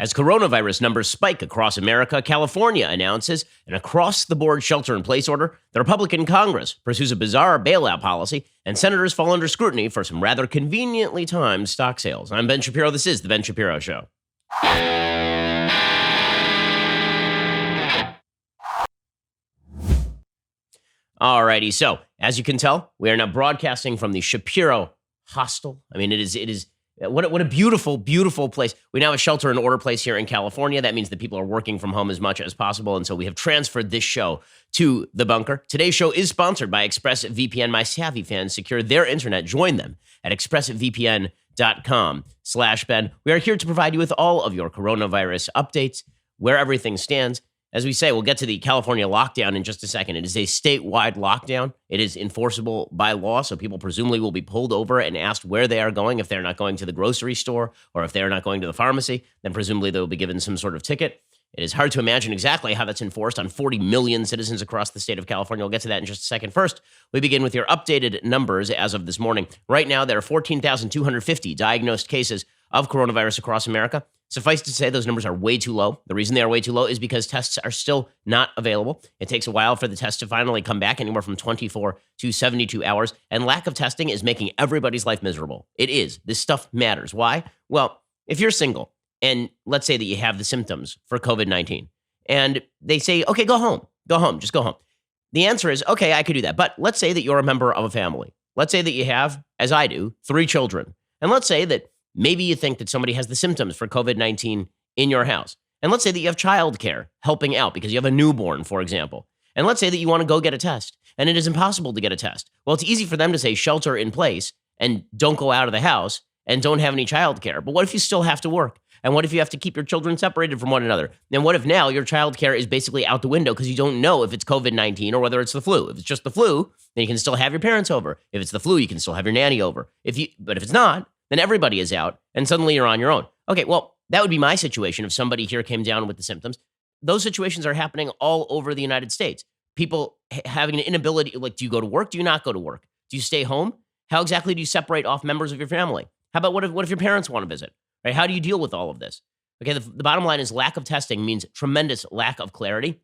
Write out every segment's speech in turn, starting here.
As coronavirus numbers spike across America, California announces an across-the-board shelter-in-place order. The Republican Congress pursues a bizarre bailout policy, and senators fall under scrutiny for some rather conveniently timed stock sales. I'm Ben Shapiro. This is The Ben Shapiro Show. Alrighty, so as you can tell, we are now broadcasting from the Shapiro hostel. I mean, it is what a beautiful, beautiful place. We now have a shelter-in-order place here in California. That means that people are working from home as much as possible, and so we have transferred this show to the bunker. Today's show is sponsored by ExpressVPN. My savvy fans secure their internet. Join them at expressvpn.com/Ben. We are here to provide you with all of your coronavirus updates, where everything stands. As we say, we'll get to the California lockdown in just a second. It is a statewide lockdown. It is enforceable by law, so people presumably will be pulled over and asked where they are going. If they're not going to the grocery store or if they're not going to the pharmacy, then presumably they will be given some sort of ticket. It is hard to imagine exactly how that's enforced on 40 million citizens across the state of California. We'll get to that in just a second. First, we begin with your updated numbers as of this morning. Right now, there are 14,250 diagnosed cases of coronavirus across America. Suffice to say, those numbers are way too low. The reason they are way too low is because tests are still not available. It takes a while for the test to finally come back, anywhere from 24 to 72 hours. And lack of testing is making everybody's life miserable. It is. This stuff matters. Why? Well, if you're single, and let's say that you have the symptoms for COVID-19, and they say, okay, go home, just go home. The answer is, okay, I could do that. But let's say that you're a member of a family. Let's say that you have, as I do, 3 children. And let's say that maybe you think that somebody has the symptoms for COVID-19 in your house. And let's say that you have childcare helping out because you have a newborn, for example. And let's say that you want to go get a test, and it is impossible to get a test. Well, it's easy for them to say shelter in place and don't go out of the house and don't have any childcare. But what if you still have to work? And what if you have to keep your children separated from one another? And what if now your childcare is basically out the window because you don't know if it's COVID-19 or whether it's the flu? If it's just the flu, then you can still have your parents over. If it's the flu, you can still have your nanny over. But if it's not, then everybody is out, and suddenly you're on your own. Okay, well, that would be my situation if somebody here came down with the symptoms. Those situations are happening all over the United States. People having an inability, like, do you go to work? Do you not go to work? Do you stay home? How exactly do you separate off members of your family? How about what if your parents want to visit? Right? How do you deal with all of this? Okay, the bottom line is lack of testing means tremendous lack of clarity,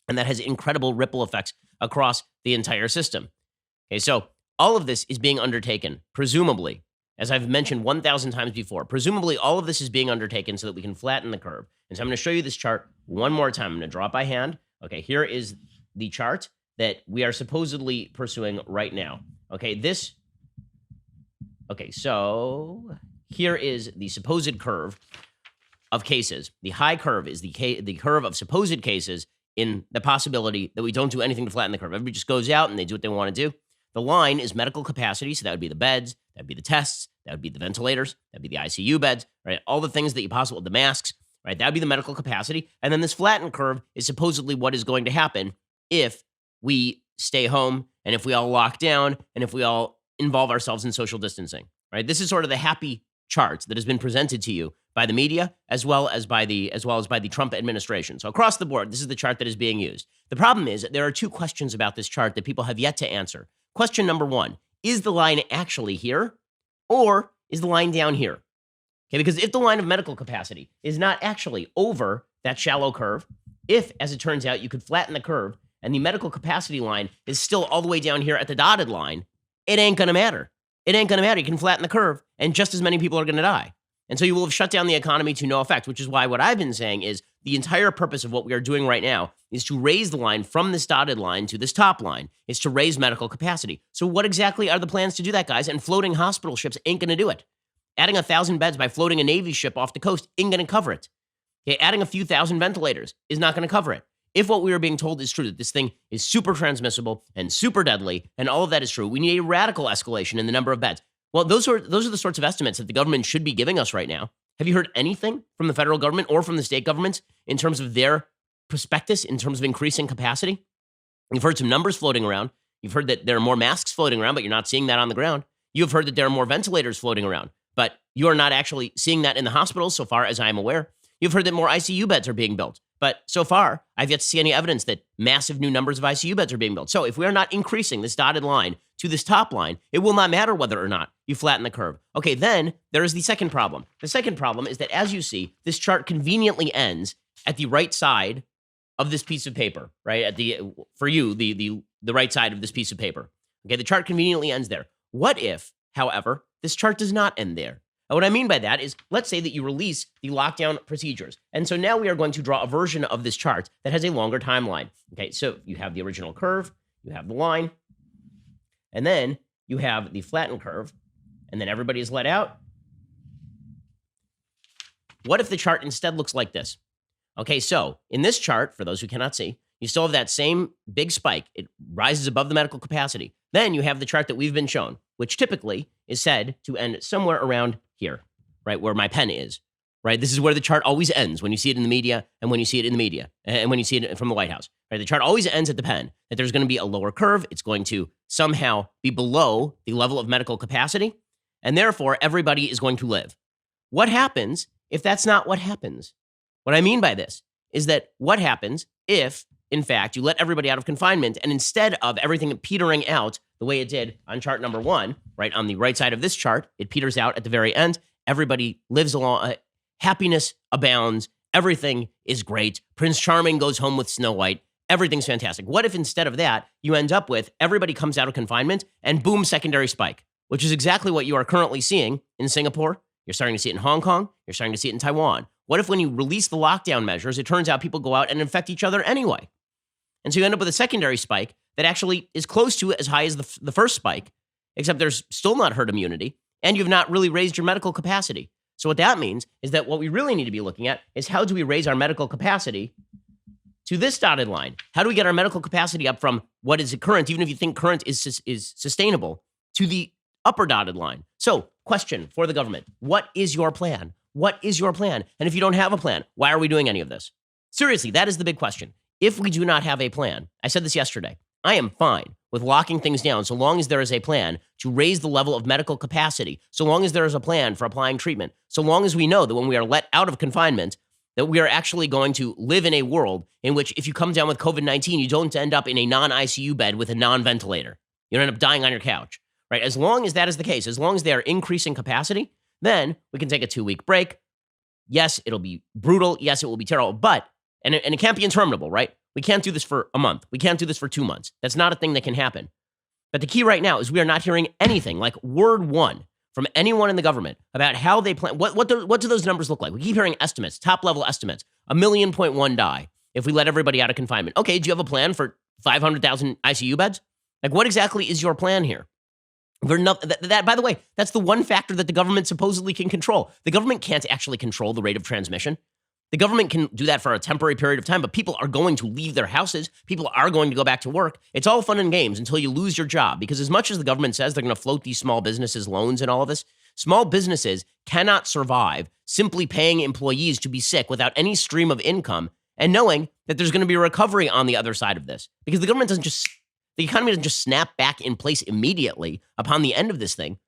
and that has incredible ripple effects across the entire system. Okay, so all of this is being undertaken, presumably, as I've mentioned 1,000 times before, presumably all of this is being undertaken so that we can flatten the curve. And so I'm going to show you this chart one more time. I'm going to draw it by hand. Okay, here is the chart that we are supposedly pursuing right now. Okay, so here is the supposed curve of cases. The high curve is the curve of supposed cases in the possibility that we don't do anything to flatten the curve. Everybody just goes out and they do what they want to do. The line is medical capacity, so that would be the beds, that would be the tests, that would be the ventilators, that would be the ICU beds, right? All the things that you possibly, the masks, right? That would be the medical capacity. And then this flattened curve is supposedly what is going to happen if we stay home and if we all lock down and if we all involve ourselves in social distancing, right? This is sort of the happy chart that has been presented to you by the media as well as by the Trump administration. So across the board, this is the chart that is being used. The problem is that there are 2 questions about this chart that people have yet to answer. Question number 1, is the line actually here or is the line down here? Okay, because if the line of medical capacity is not actually over that shallow curve, if, as it turns out, you could flatten the curve and the medical capacity line is still all the way down here at the dotted line, it ain't going to matter. It ain't going to matter. You can flatten the curve and just as many people are going to die. And so you will have shut down the economy to no effect, which is why what I've been saying is the entire purpose of what we are doing right now is to raise the line from this dotted line to this top line, is to raise medical capacity. So what exactly are the plans to do that, guys? And floating hospital ships ain't going to do it. Adding 1,000 beds by floating a Navy ship off the coast ain't going to cover it. Okay, adding a few thousand ventilators is not going to cover it. If what we are being told is true, that this thing is super transmissible and super deadly, and all of that is true, we need a radical escalation in the number of beds. Well, those are the sorts of estimates that the government should be giving us right now. Have you heard anything from the federal government or from the state governments in terms of their prospectus, in terms of increasing capacity? You've heard some numbers floating around. You've heard that there are more masks floating around, but you're not seeing that on the ground. You've heard that there are more ventilators floating around, but you are not actually seeing that in the hospitals so far as I am aware. You've heard that more ICU beds are being built, but so far, I've yet to see any evidence that massive new numbers of ICU beds are being built. So if we are not increasing this dotted line to this top line, it will not matter whether or not you flatten the curve. Okay, then there is the second problem. The second problem is that, as you see, this chart conveniently ends at the right side of this piece of paper, right? At the right side of this piece of paper. Okay, the chart conveniently ends there. What if, however, this chart does not end there? And what I mean by that is, let's say that you release the lockdown procedures. And so now we are going to draw a version of this chart that has a longer timeline. Okay, so you have the original curve, you have the line, and then you have the flattened curve, and then everybody is let out. What if the chart instead looks like this? Okay, so in this chart, for those who cannot see, you still have that same big spike. It rises above the medical capacity. Then you have the chart that we've been shown, which typically is said to end somewhere around here, right, where my pen is, right? This is where the chart always ends when you see it in the media and when you see it in the media and when you see it from the White House, right? The chart always ends at the pen, that there's going to be a lower curve. It's going to somehow be below the level of medical capacity, and therefore everybody is going to live. What happens if that's not what happens? What I mean by this is that what happens if, in fact, you let everybody out of confinement, and instead of everything petering out the way it did on chart number 1, right, on the right side of this chart, it peters out at the very end. Everybody lives along, happiness abounds, everything is great. Prince Charming goes home with Snow White. Everything's fantastic. What if instead of that, you end up with everybody comes out of confinement and boom, secondary spike, which is exactly what you are currently seeing in Singapore. You're starting to see it in Hong Kong. You're starting to see it in Taiwan. What if when you release the lockdown measures, it turns out people go out and infect each other anyway? And so you end up with a secondary spike that actually is close to as high as the first spike, except there's still not herd immunity, and you've not really raised your medical capacity. So what that means is that what we really need to be looking at is, how do we raise our medical capacity to this dotted line? How do we get our medical capacity up from what is current, even if you think current is sustainable, to the upper dotted line? So, question for the government: what is your plan? What is your plan? And if you don't have a plan, why are we doing any of this? Seriously, that is the big question. If we do not have a plan, I said this yesterday, I am fine with locking things down so long as there is a plan to raise the level of medical capacity, so long as there is a plan for applying treatment, so long as we know that when we are let out of confinement, that we are actually going to live in a world in which if you come down with COVID-19, you don't end up in a non-ICU bed with a non-ventilator. You don't end up dying on your couch, right? As long as that is the case, as long as they are increasing capacity, then we can take a 2-week break. Yes, it'll be brutal. Yes, it will be terrible, but, and it can't be interminable, right? We can't do this for a month. We can't do this for 2 months. That's not a thing that can happen. But the key right now is we are not hearing anything, like word one, from anyone in the government about how they plan. What do those numbers look like? We keep hearing estimates, top-level estimates. 1.1 million die if we let everybody out of confinement. Okay, do you have a plan for 500,000 ICU beds? Like, what exactly is your plan here? By the way, that's the one factor that the government supposedly can control. The government can't actually control the rate of transmission. The government can do that for a temporary period of time, but people are going to leave their houses. People are going to go back to work. It's all fun and games until you lose your job, because as much as the government says they're going to float these small businesses loans and all of this, small businesses cannot survive simply paying employees to be sick without any stream of income and knowing that there's going to be a recovery on the other side of this, because the government the economy doesn't just snap back in place immediately upon the end of this thing.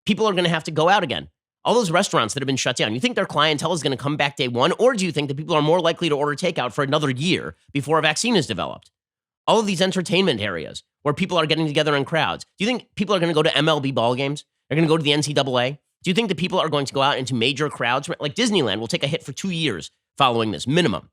People are going to have to go out again. All those restaurants that have been shut down, you think their clientele is going to come back day one, or do you think that people are more likely to order takeout for another year before a vaccine is developed? All of these entertainment areas where people are getting together in crowds, do you think people are going to go to MLB ball games? They're going to go to the NCAA? Do you think that people are going to go out into major crowds? Like Disneyland will take a hit for 2 years following this, minimum,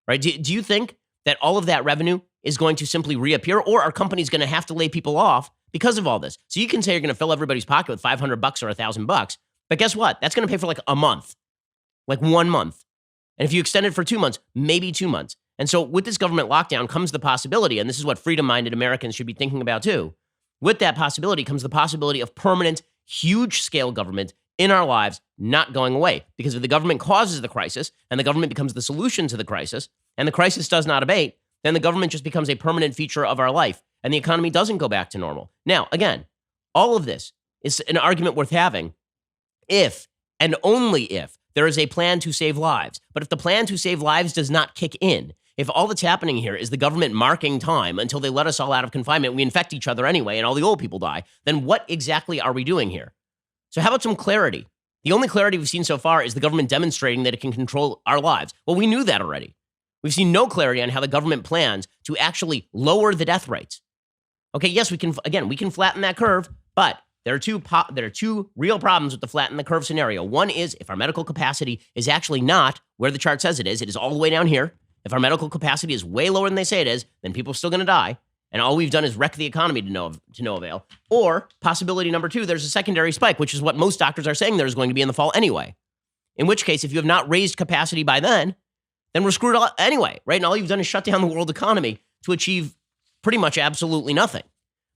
right? Do you think that all of that revenue is going to simply reappear, or are companies going to have to lay people off because of all this? So you can say you're going to fill everybody's pocket with $500 or $1,000, but guess what? That's going to pay for like a month, like 1 month. And if you extend it for 2 months, maybe 2 months. And so with this government lockdown comes the possibility, and this is what freedom-minded Americans should be thinking about too. With that possibility comes the possibility of permanent, huge-scale government in our lives not going away. Because if the government causes the crisis, and the government becomes the solution to the crisis, and the crisis does not abate, then the government just becomes a permanent feature of our life, and the economy doesn't go back to normal. Now, again, all of this is an argument worth having if, and only if, there is a plan to save lives. But if the plan to save lives does not kick in, if all that's happening here is the government marking time until they let us all out of confinement, we infect each other anyway, and all the old people die, then what exactly are we doing here? So how about some clarity? The only clarity we've seen so far is the government demonstrating that it can control our lives. Well, we knew that already. We've seen no clarity on how the government plans to actually lower the death rates. Okay, yes, we can flatten that curve, but there are two real problems with the flatten the curve scenario. One is if our medical capacity is actually not where the chart says it is all the way down here. If our medical capacity is way lower than they say it is, then people are still going to die. And all we've done is wreck the economy to no avail. Or possibility number two, there's a secondary spike, which is what most doctors are saying there's going to be in the fall anyway. In which case, if you have not raised capacity by then we're screwed anyway, right? And all you've done is shut down the world economy to achieve pretty much absolutely nothing.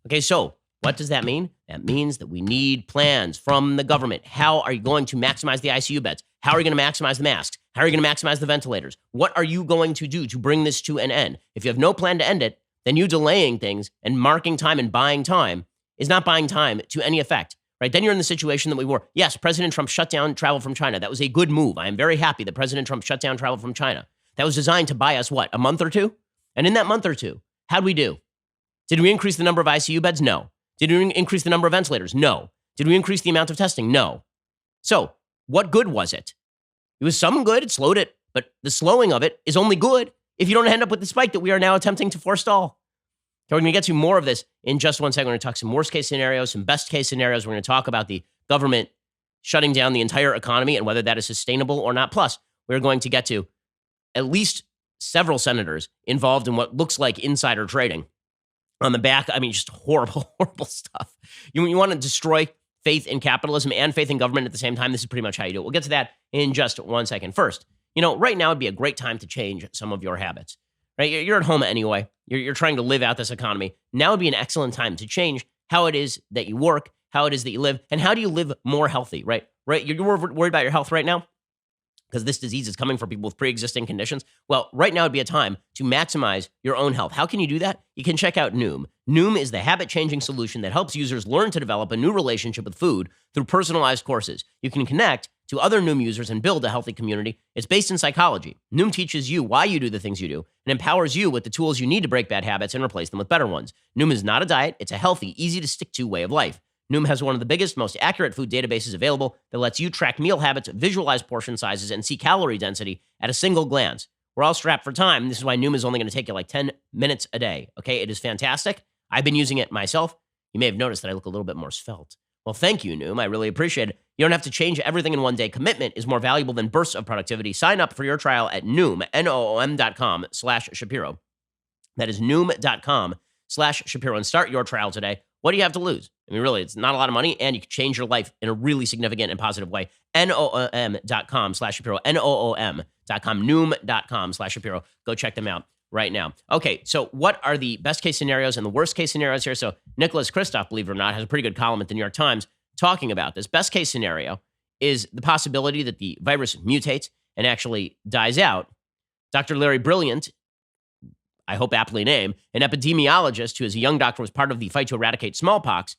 Okay, so what does that mean? That means that we need plans from the government. How are you going to maximize the ICU beds? How are you going to maximize the masks? How are you going to maximize the ventilators? What are you going to do to bring this to an end? If you have no plan to end it, then you delaying things and marking time and buying time is not buying time to any effect, right? Then you're in the situation that we were. Yes, President Trump shut down travel from China. That was a good move. I am very happy that President Trump shut down travel from China. That was designed to buy us, what, a month or two? And in that month or two, how'd we do? Did we increase the number of ICU beds? No. Did we increase the number of ventilators? No. Did we increase the amount of testing? No. So what good was it? It was some good. It slowed it. But the slowing of it is only good if you don't end up with the spike that we are now attempting to forestall. So we're going to get to more of this in just one second. We're going to talk some worst case scenarios, some best case scenarios. We're going to talk about the government shutting down the entire economy and whether that is sustainable or not. Plus, we're going to get to at least several senators involved in what looks like insider trading. On the back, I mean, just horrible, horrible stuff. You want to destroy faith in capitalism and faith in government at the same time. This is pretty much how you do it. We'll get to that in just one second. First, right now would be a great time to change some of your habits, right? You're at home anyway. You're trying to live out this economy. Now would be an excellent time to change how it is that you work, how it is that you live, and how do you live more healthy, right? Right? You're worried about your health right now because this disease is coming for people with pre-existing conditions. Well, right now would be a time to maximize your own health. How can you do that? You can check out Noom. Noom is the habit-changing solution that helps users learn to develop a new relationship with food through personalized courses. You can connect to other Noom users and build a healthy community. It's based in psychology. Noom teaches you why you do the things you do and empowers you with the tools you need to break bad habits and replace them with better ones. Noom is not a diet. It's a healthy, easy-to-stick-to way of life. Noom has one of the biggest, most accurate food databases available that lets you track meal habits, visualize portion sizes, and see calorie density at a single glance. We're all strapped for time. This is why Noom is only going to take you like 10 minutes a day. Okay, it is fantastic. I've been using it myself. You may have noticed that I look a little bit more svelte. Well, thank you, Noom. I really appreciate it. You don't have to change everything in one day. Commitment is more valuable than bursts of productivity. Sign up for your trial at Noom, Noom.com/Shapiro. That is Noom.com/Shapiro and start your trial today. What do you have to lose? I mean, really, it's not a lot of money, and you can change your life in a really significant and positive way. Noom.com/Shapiro, Noom.com, Noom.com/Shapiro. Go check them out right now. Okay, so what are the best case scenarios and the worst case scenarios here? So Nicholas Kristof, believe it or not, has a pretty good column at the New York Times talking about this. Best case scenario is the possibility that the virus mutates and actually dies out. Dr. Larry Brilliant, I hope aptly named, an epidemiologist who as a young doctor was part of the fight to eradicate smallpox,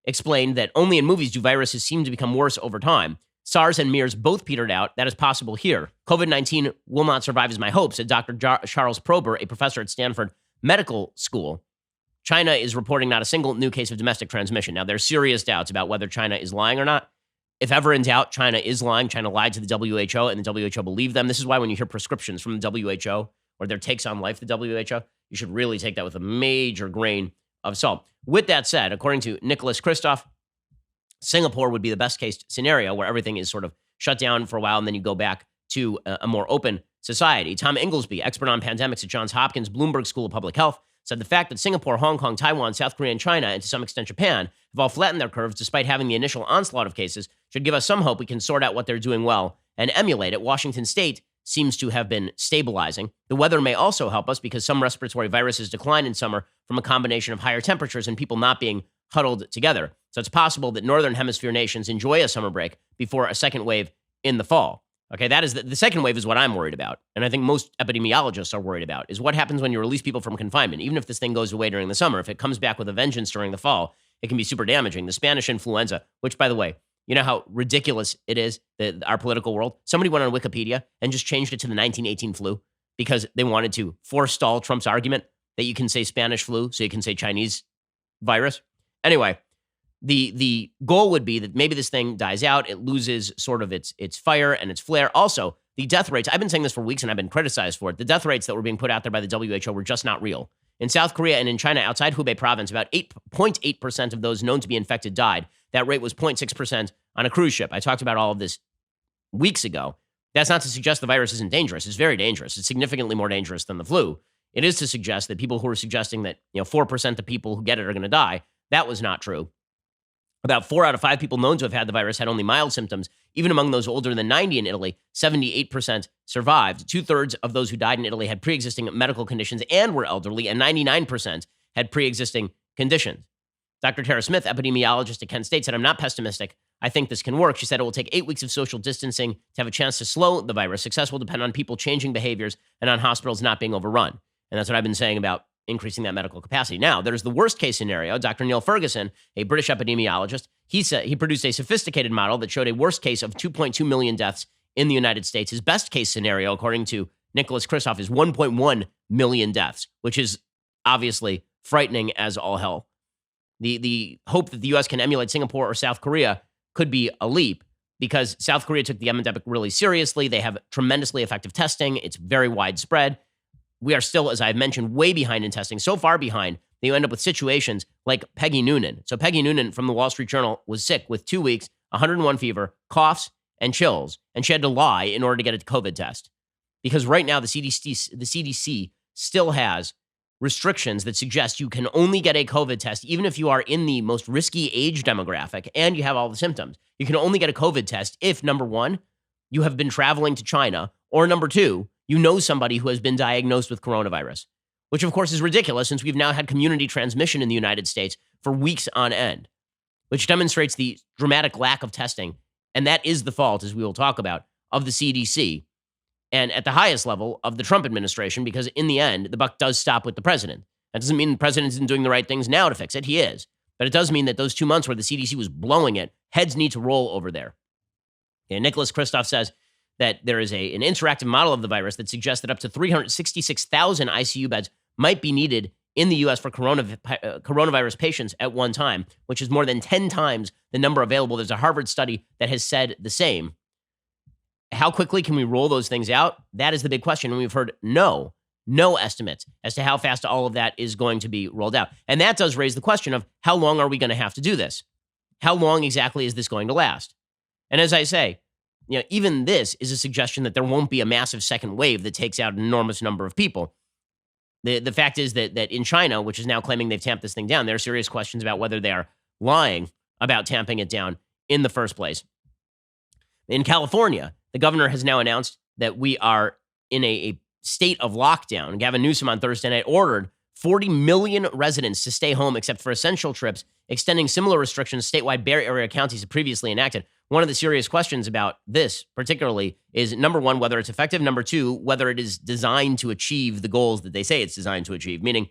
explained that only in movies do viruses seem to become worse over time. SARS and MERS both petered out. That is possible here. COVID-19 will not survive is my hope, said Dr. Charles Prober, a professor at Stanford Medical School. China is reporting not a single new case of domestic transmission. Now, there's serious doubts about whether China is lying or not. If ever in doubt, China is lying. China lied to the WHO, and the WHO believed them. This is why when you hear prescriptions from the WHO or their takes on life, the WHO, you should really take that with a major grain of salt. With that said, according to Nicholas Kristof, Singapore would be the best case scenario where everything is sort of shut down for a while and then you go back to a more open society. Tom Inglesby, expert on pandemics at Johns Hopkins Bloomberg School of Public Health, said the fact that Singapore, Hong Kong, Taiwan, South Korea, and China, and to some extent Japan, have all flattened their curves despite having the initial onslaught of cases should give us some hope we can sort out what they're doing well and emulate it. Washington State seems to have been stabilizing. The weather may also help us because some respiratory viruses decline in summer from a combination of higher temperatures and people not being huddled together. So it's possible that Northern Hemisphere nations enjoy a summer break before a second wave in the fall. Okay, that is the second wave is what I'm worried about. And I think most epidemiologists are worried about is what happens when you release people from confinement. Even if this thing goes away during the summer, if it comes back with a vengeance during the fall, it can be super damaging. The Spanish influenza, which by the way, you know how ridiculous it is, our political world? Somebody went on Wikipedia and just changed it to the 1918 flu because they wanted to forestall Trump's argument that you can say Spanish flu, so you can say Chinese virus. Anyway, the goal would be that maybe this thing dies out, it loses sort of its fire and its flair. Also, the death rates, I've been saying this for weeks and I've been criticized for it. The death rates that were being put out there by the WHO were just not real. In South Korea and in China, outside Hubei province, about 8.8% of those known to be infected died. That rate was 0.6% on a cruise ship. I talked about all of this weeks ago. That's not to suggest the virus isn't dangerous. It's very dangerous. It's significantly more dangerous than the flu. It is to suggest that people who are suggesting that 4% of people who get it are going to die, that was not true. About 4 out of 5 people known to have had the virus had only mild symptoms. Even among those older than 90 in Italy, 78% survived. 2/3 of those who died in Italy had pre-existing medical conditions and were elderly, and 99% had pre-existing conditions. Dr. Tara Smith, epidemiologist at Kent State, said, "I'm not pessimistic. I think this can work." She said it will take 8 weeks of social distancing to have a chance to slow the virus. Success will depend on people changing behaviors and on hospitals not being overrun. And that's what I've been saying about increasing that medical capacity. Now, there's the worst case scenario. Dr. Neil Ferguson, a British epidemiologist, he said he produced a sophisticated model that showed a worst case of 2.2 million deaths in the United States. His best case scenario, according to Nicholas Kristof, is 1.1 million deaths, which is obviously frightening as all hell. The hope that the U.S. can emulate Singapore or South Korea could be a leap, because South Korea took the epidemic really seriously. They have tremendously effective testing. It's very widespread. We are still, as I've mentioned, way behind in testing, so far behind that you end up with situations like Peggy Noonan. So Peggy Noonan from the Wall Street Journal was sick with 2 weeks, 101 fever, coughs, and chills, and she had to lie in order to get a COVID test. Because right now the CDC still has restrictions that suggest you can only get a COVID test, even if you are in the most risky age demographic and you have all the symptoms. You can only get a COVID test if, number one, you have been traveling to China, or number two, you know somebody who has been diagnosed with coronavirus, which of course is ridiculous since we've now had community transmission in the United States for weeks on end, which demonstrates the dramatic lack of testing. And that is the fault, as we will talk about, of the CDC and at the highest level of the Trump administration, because in the end, the buck does stop with the president. That doesn't mean the president isn't doing the right things now to fix it. He is. But it does mean that those 2 months where the CDC was blowing it, heads need to roll over there. And Nicholas Kristof says that there is an interactive model of the virus that suggests that up to 366,000 ICU beds might be needed in the U.S. for coronavirus patients at one time, which is more than 10 times the number available. There's a Harvard study that has said the same. How quickly can we roll those things out? That is the big question. And we've heard no estimates as to how fast all of that is going to be rolled out. And that does raise the question of how long are we going to have to do this? How long exactly is this going to last? And as I say, even this is a suggestion that there won't be a massive second wave that takes out an enormous number of people. The fact is that in China, which is now claiming they've tamped this thing down, there are serious questions about whether they are lying about tamping it down in the first place. In California, the governor has now announced that we are in a state of lockdown. Gavin Newsom on Thursday night ordered 40 million residents to stay home except for essential trips, extending similar restrictions statewide Bay Area counties have previously enacted. One of the serious questions about this particularly is, number one, whether it's effective. Number two, whether it is designed to achieve the goals that they say it's designed to achieve, meaning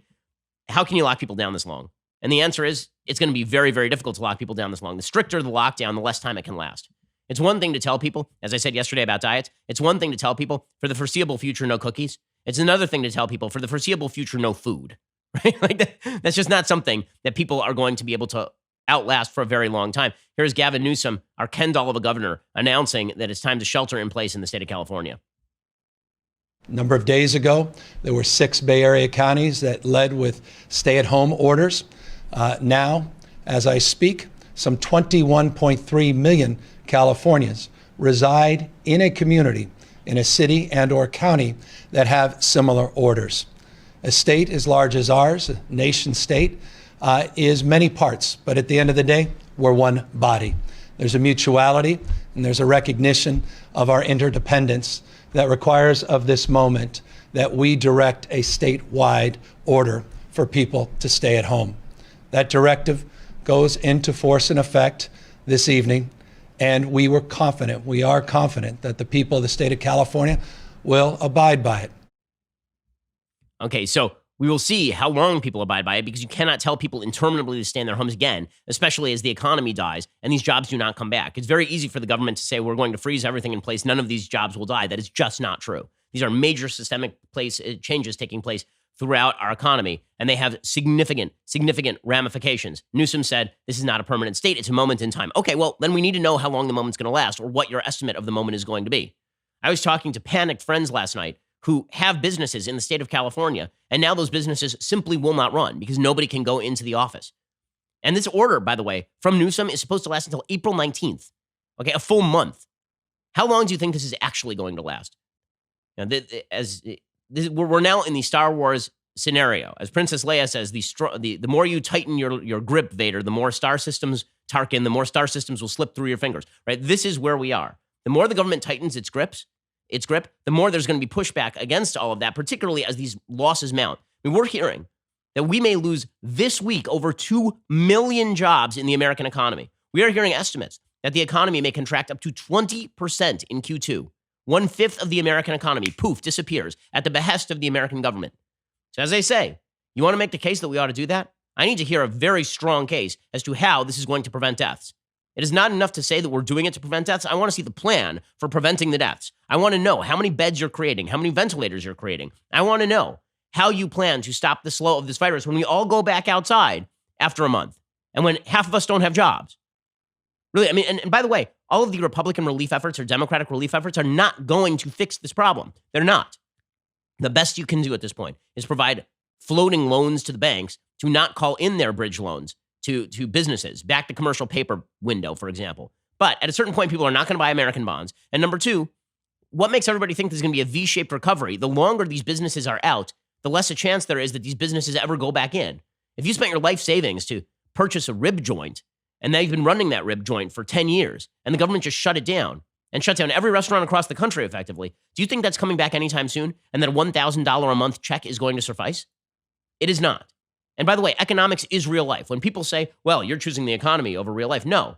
how can you lock people down this long? And the answer is it's going to be very, very difficult to lock people down this long. The stricter the lockdown, the less time it can last. It's one thing to tell people, as I said yesterday about diets, it's one thing to tell people for the foreseeable future, no cookies. It's another thing to tell people for the foreseeable future, no food, right? Like that's just not something that people are going to be able to outlast for a very long time. Here's Gavin Newsom, our Ken doll of a governor, announcing that it's time to shelter in place in the state of California. A number of days ago, there were 6 Bay Area counties that led with stay-at-home orders. Now, as I speak, some 21.3 million Californians reside in a community, in a city and or county that have similar orders. A state as large as ours, a nation state, is many parts, but at the end of the day, we're one body. There's a mutuality and there's a recognition of our interdependence that requires of this moment that we direct a statewide order for people to stay at home. That directive goes into force and effect this evening, and we are confident that the people of the state of California will abide by it. Okay, so we will see how long people abide by it, because you cannot tell people interminably to stay in their homes again, especially as the economy dies and these jobs do not come back. It's very easy for the government to say we're going to freeze everything in place. None of these jobs will die. That is just not true. These are major systemic changes taking place throughout our economy, and they have significant ramifications. Newsom said this is not a permanent state. It's a moment in time. Okay, well, then we need to know how long the moment's going to last, or what your estimate of the moment is going to be. I was talking to panicked friends last night who have businesses in the state of California, and now those businesses simply will not run because nobody can go into the office. And this order, by the way, from Newsom is supposed to last until April 19th. Okay, a full month. How long do you think this is actually going to last? Now, we're now in the Star Wars scenario. As Princess Leia says, the more you tighten your grip, Vader, the more star systems, Tarkin, the more star systems will slip through your fingers, right? This is where we are. The more the government tightens its grip, the more there's going to be pushback against all of that, particularly as these losses mount. I mean, we're hearing that we may lose this week over 2 million jobs in the American economy. We are hearing estimates that the economy may contract up to 20% in Q2. 1/5 of the American economy, poof, disappears at the behest of the American government. So as I say, you want to make the case that we ought to do that? I need to hear a very strong case as to how this is going to prevent deaths. It is not enough to say that we're doing it to prevent deaths. I want to see the plan for preventing the deaths. I want to know how many beds you're creating, how many ventilators you're creating. I want to know how you plan to stop the slow of this virus when we all go back outside after a month and when half of us don't have jobs. Really, I mean, and by the way, all of the Republican relief efforts or Democratic relief efforts are not going to fix this problem. They're not. The best you can do at this point is provide floating loans to the banks to not call in their bridge loans to businesses, back the commercial paper window, for example. But at a certain point, people are not going to buy American bonds. And number two, what makes everybody think there's going to be a V-shaped recovery? The longer these businesses are out, the less a chance there is that these businesses ever go back in. If you spent your life savings to purchase a rib joint, and they've been running that rib joint for 10 years, and the government just shut it down, and shut down every restaurant across the country effectively, do you think that's coming back anytime soon, and that a $1,000 a month check is going to suffice? It is not. And by the way, economics is real life. When people say, well, you're choosing the economy over real life, no.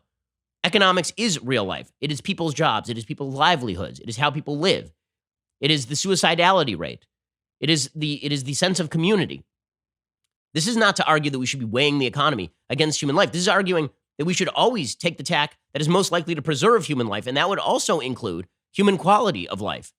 Economics is real life. It is people's jobs. It is people's livelihoods. It is how people live. It is the suicidality rate. It is the sense of community. This is not to argue that we should be weighing the economy against human life. This is arguing that we should always take the tack that is most likely to preserve human life, and that would also include human quality of life.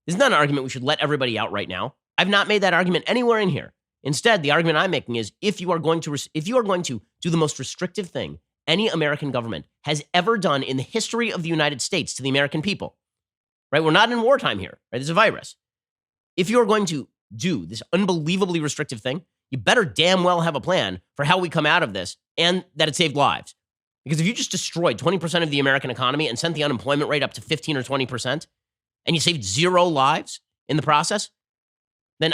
This is not an argument we should let everybody out right now. I've not made that argument anywhere in here. Instead, the argument I'm making is if you are going to do the most restrictive thing any American government has ever done in the history of the United States to the American people, right? We're not in wartime here, right? There's a virus. If you are going to do this unbelievably restrictive thing, you better damn well have a plan for how we come out of this and that it saved lives. Because if you just destroyed 20% of the American economy and sent the unemployment rate up to 15 or 20%, and you saved 0 lives in the process, then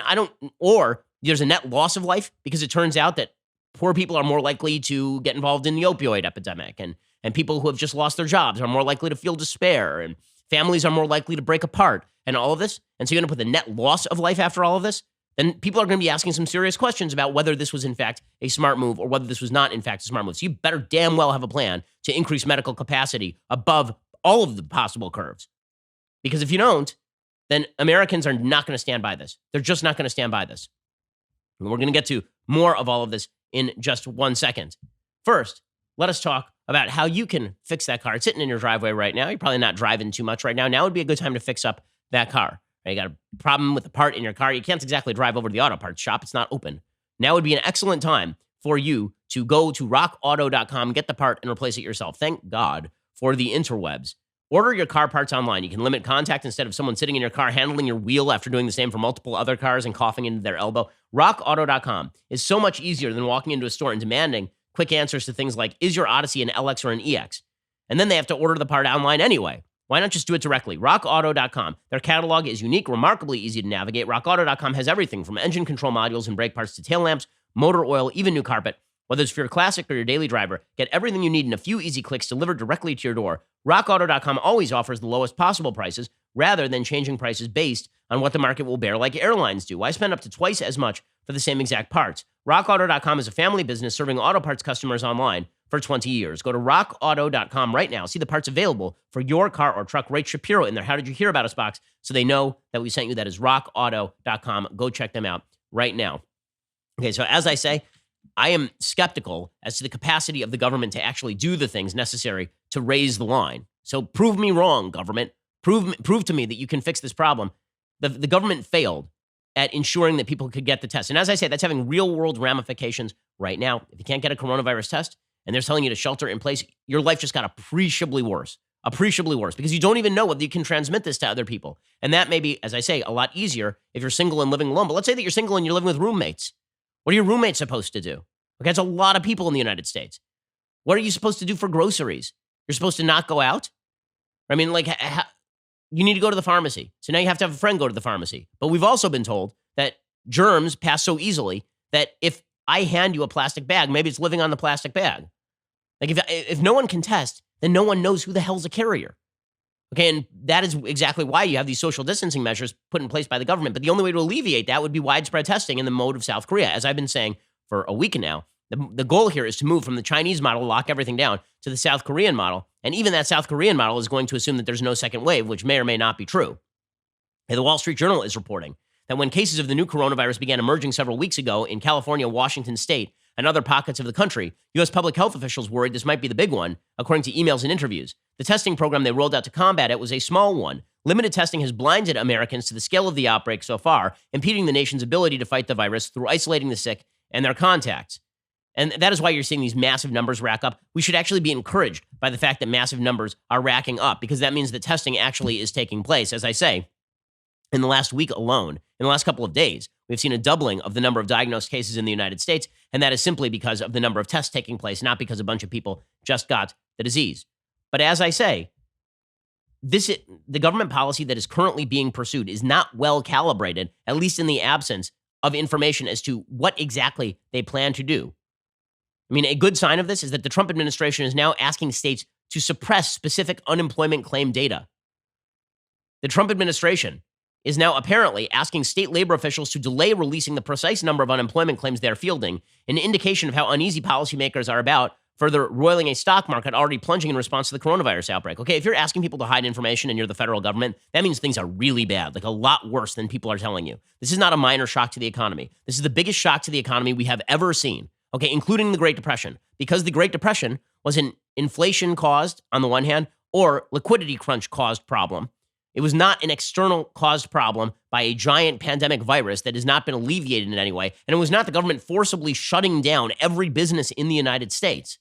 or there's a net loss of life because it turns out that poor people are more likely to get involved in the opioid epidemic, and people who have just lost their jobs are more likely to feel despair, and families are more likely to break apart, and all of this. And so you're going to put the net loss of life after all of this, then people are going to be asking some serious questions about whether this was in fact a smart move or whether this was not in fact a smart move. So you better damn well have a plan to increase medical capacity above all of the possible curves. Because if you don't, then Americans are not going to stand by this. They're just not going to stand by this. And we're going to get to more of all of this in just 1 second. First, let us talk about how you can fix that car. It's sitting in your driveway right now. You're probably not driving too much right now. Now would be a good time to fix up that car. You got a problem with the part in your car. You can't exactly drive over to the auto parts shop. It's not open. Now would be an excellent time for you to go to rockauto.com, get the part, and replace it yourself. Thank God for the interwebs. Order your car parts online. You can limit contact instead of someone sitting in your car handling your wheel after doing the same for multiple other cars and coughing into their elbow. RockAuto.com is so much easier than walking into a store and demanding quick answers to things like, is your Odyssey an LX or an EX? And then they have to order the part online anyway. Why not just do it directly? RockAuto.com. Their catalog is unique, remarkably easy to navigate. RockAuto.com has everything from engine control modules and brake parts to tail lamps, motor oil, even new carpet. Whether it's for your classic or your daily driver, get everything you need in a few easy clicks delivered directly to your door. RockAuto.com always offers the lowest possible prices rather than changing prices based on what the market will bear like airlines do. Why spend up to twice as much for the same exact parts? RockAuto.com is a family business serving auto parts customers online for 20 years. Go to rockauto.com right now. See the parts available for your car or truck. Write Shapiro in there. How did you hear about us box so they know that we sent you. That is rockauto.com. Go check them out right now. Okay, so as I say, I am skeptical as to the capacity of the government to actually do the things necessary to raise the line. So prove me wrong, government. Prove to me that you can fix this problem. The government failed at ensuring that people could get the test. And as I say, that's having real-world ramifications right now. If you can't get a coronavirus test and they're telling you to shelter in place, your life just got appreciably worse appreciably worse because you don't even know whether you can transmit this to other people. And that may be, as I say, a lot easier if you're single and living alone. But let's say that you're single and you're living with roommates. What are your roommates supposed to do? Okay, it's a lot of people in the United States. What are you supposed to do for groceries? You're supposed to not go out? I mean, like, you need to go to the pharmacy. So now you have to have a friend go to the pharmacy. But we've also been told that germs pass so easily that if I hand you a plastic bag, maybe it's living on the plastic bag. Like, if no one can test, then no one knows who the hell's a carrier. Okay, and that is exactly why you have these social distancing measures put in place by the government. But the only way to alleviate that would be widespread testing in the mode of South Korea. As I've been saying for a week now, the goal here is to move from the Chinese model, lock everything down, to the South Korean model. And even that South Korean model is going to assume that there's no second wave, which may or may not be true. And the Wall Street Journal is reporting that when cases of the new coronavirus began emerging several weeks ago in California, Washington state, and other pockets of the country, U.S. public health officials worried this might be the big one, according to emails and interviews. The testing program they rolled out to combat it was a small one. Limited testing has blinded Americans to the scale of the outbreak so far, impeding the nation's ability to fight the virus through isolating the sick and their contacts. And that is why you're seeing these massive numbers rack up. We should actually be encouraged by the fact that massive numbers are racking up, because that means that testing actually is taking place. As I say, in the last week alone, in the last couple of days, we've seen a doubling of the number of diagnosed cases in the United States, and that is simply because of the number of tests taking place, not because a bunch of people just got the disease. But as I say, the government policy that is currently being pursued is not well calibrated, at least in the absence of information as to what exactly they plan to do. I mean, a good sign of this is that the Trump administration is now asking states to suppress specific unemployment claim data. The Trump administration is now apparently asking state labor officials to delay releasing the precise number of unemployment claims they're fielding, an indication of how uneasy policymakers are about further roiling a stock market already plunging in response to the coronavirus outbreak. Okay, if you're asking people to hide information and you're the federal government, that means things are really bad, like a lot worse than people are telling you. This is not a minor shock to the economy. This is the biggest shock to the economy we have ever seen, okay, including the Great Depression, because the Great Depression was an inflation-caused, on the one hand, or liquidity crunch-caused problem. It was not an external caused problem by a giant pandemic virus that has not been alleviated in any way. And it was not the government forcibly shutting down every business in the United States.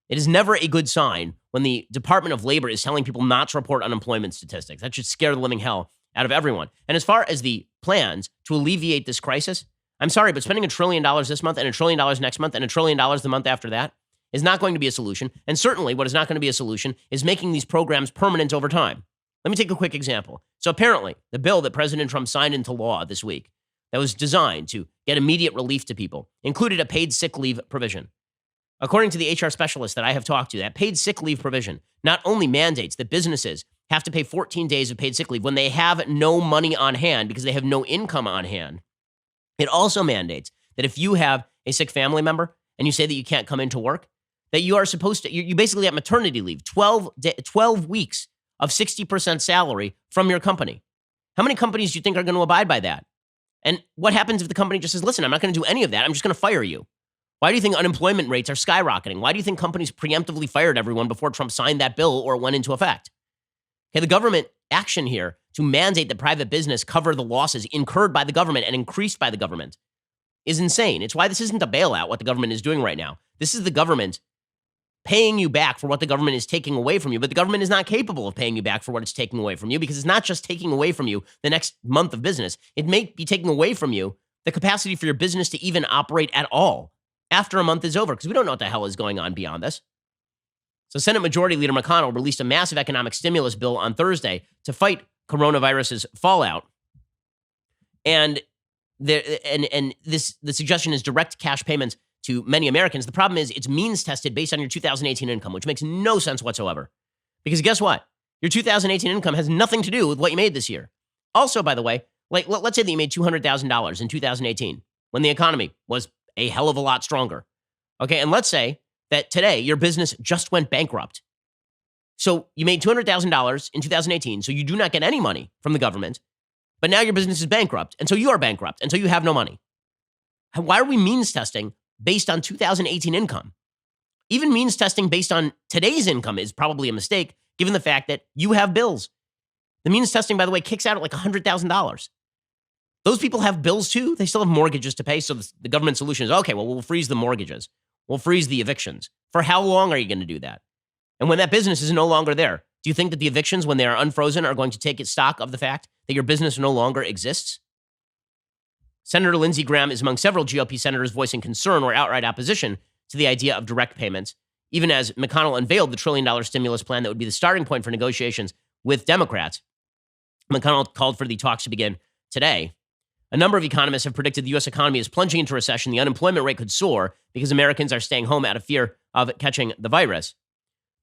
It is never a good sign when the Department of Labor is telling people not to report unemployment statistics. That should scare the living hell out of everyone. And as far as the plans to alleviate this crisis, I'm sorry, but spending $1 trillion this month and $1 trillion next month and $1 trillion the month after that is not going to be a solution. And certainly what is not going to be a solution is making these programs permanent over time. Let me take a quick example. So apparently, the bill that President Trump signed into law this week that was designed to get immediate relief to people included a paid sick leave provision. According to the HR specialist that I have talked to, that paid sick leave provision not only mandates that businesses have to pay 14 days of paid sick leave when they have no money on hand because they have no income on hand, it also mandates that if you have a sick family member and you say that you can't come into work, that you are supposed to, you basically have maternity leave, 12 weeks of 60% salary from your company. How many companies do you think are going to abide by that? And what happens if the company just says, listen, I'm not going to do any of that. I'm just going to fire you. Why do you think unemployment rates are skyrocketing? Why do you think companies preemptively fired everyone before Trump signed that bill or it went into effect? Okay, the government action here to mandate that private business cover the losses incurred by the government and increased by the government is insane. It's why this isn't a bailout, what the government is doing right now. This is the government paying you back for what the government is taking away from you, but the government is not capable of paying you back for what it's taking away from you, because it's not just taking away from you the next month of business. It may be taking away from you the capacity for your business to even operate at all after a month is over, because we don't know what the hell is going on beyond this. So Senate Majority Leader McConnell released a massive economic stimulus bill on Thursday to fight coronavirus's fallout. And the suggestion is direct cash payments to many Americans. The problem is it's means tested based on your 2018 income, which makes no sense whatsoever. Because guess what? Your 2018 income has nothing to do with what you made this year. Also, by the way, like let's say that you made $200,000 in 2018 when the economy was a hell of a lot stronger. Okay, and let's say that today your business just went bankrupt. So you made $200,000 in 2018, so you do not get any money from the government, but now your business is bankrupt, and so you are bankrupt, and so you have no money. Why are we means testing based on 2018 income? Even means testing based on today's income is probably a mistake, given the fact that you have bills. The means testing, by the way, kicks out at like $100,000. Those people have bills too. They still have mortgages to pay. So the government solution is, okay, well, we'll freeze the mortgages. We'll freeze the evictions. For how long are you going to do that? And when that business is no longer there, do you think that the evictions, when they are unfrozen, are going to take stock of the fact that your business no longer exists? Senator Lindsey Graham is among several GOP senators voicing concern or outright opposition to the idea of direct payments, even as McConnell unveiled the $1 trillion stimulus plan that would be the starting point for negotiations with Democrats. McConnell called for the talks to begin today. A number of economists have predicted the U.S. economy is plunging into recession. The unemployment rate could soar because Americans are staying home out of fear of catching the virus.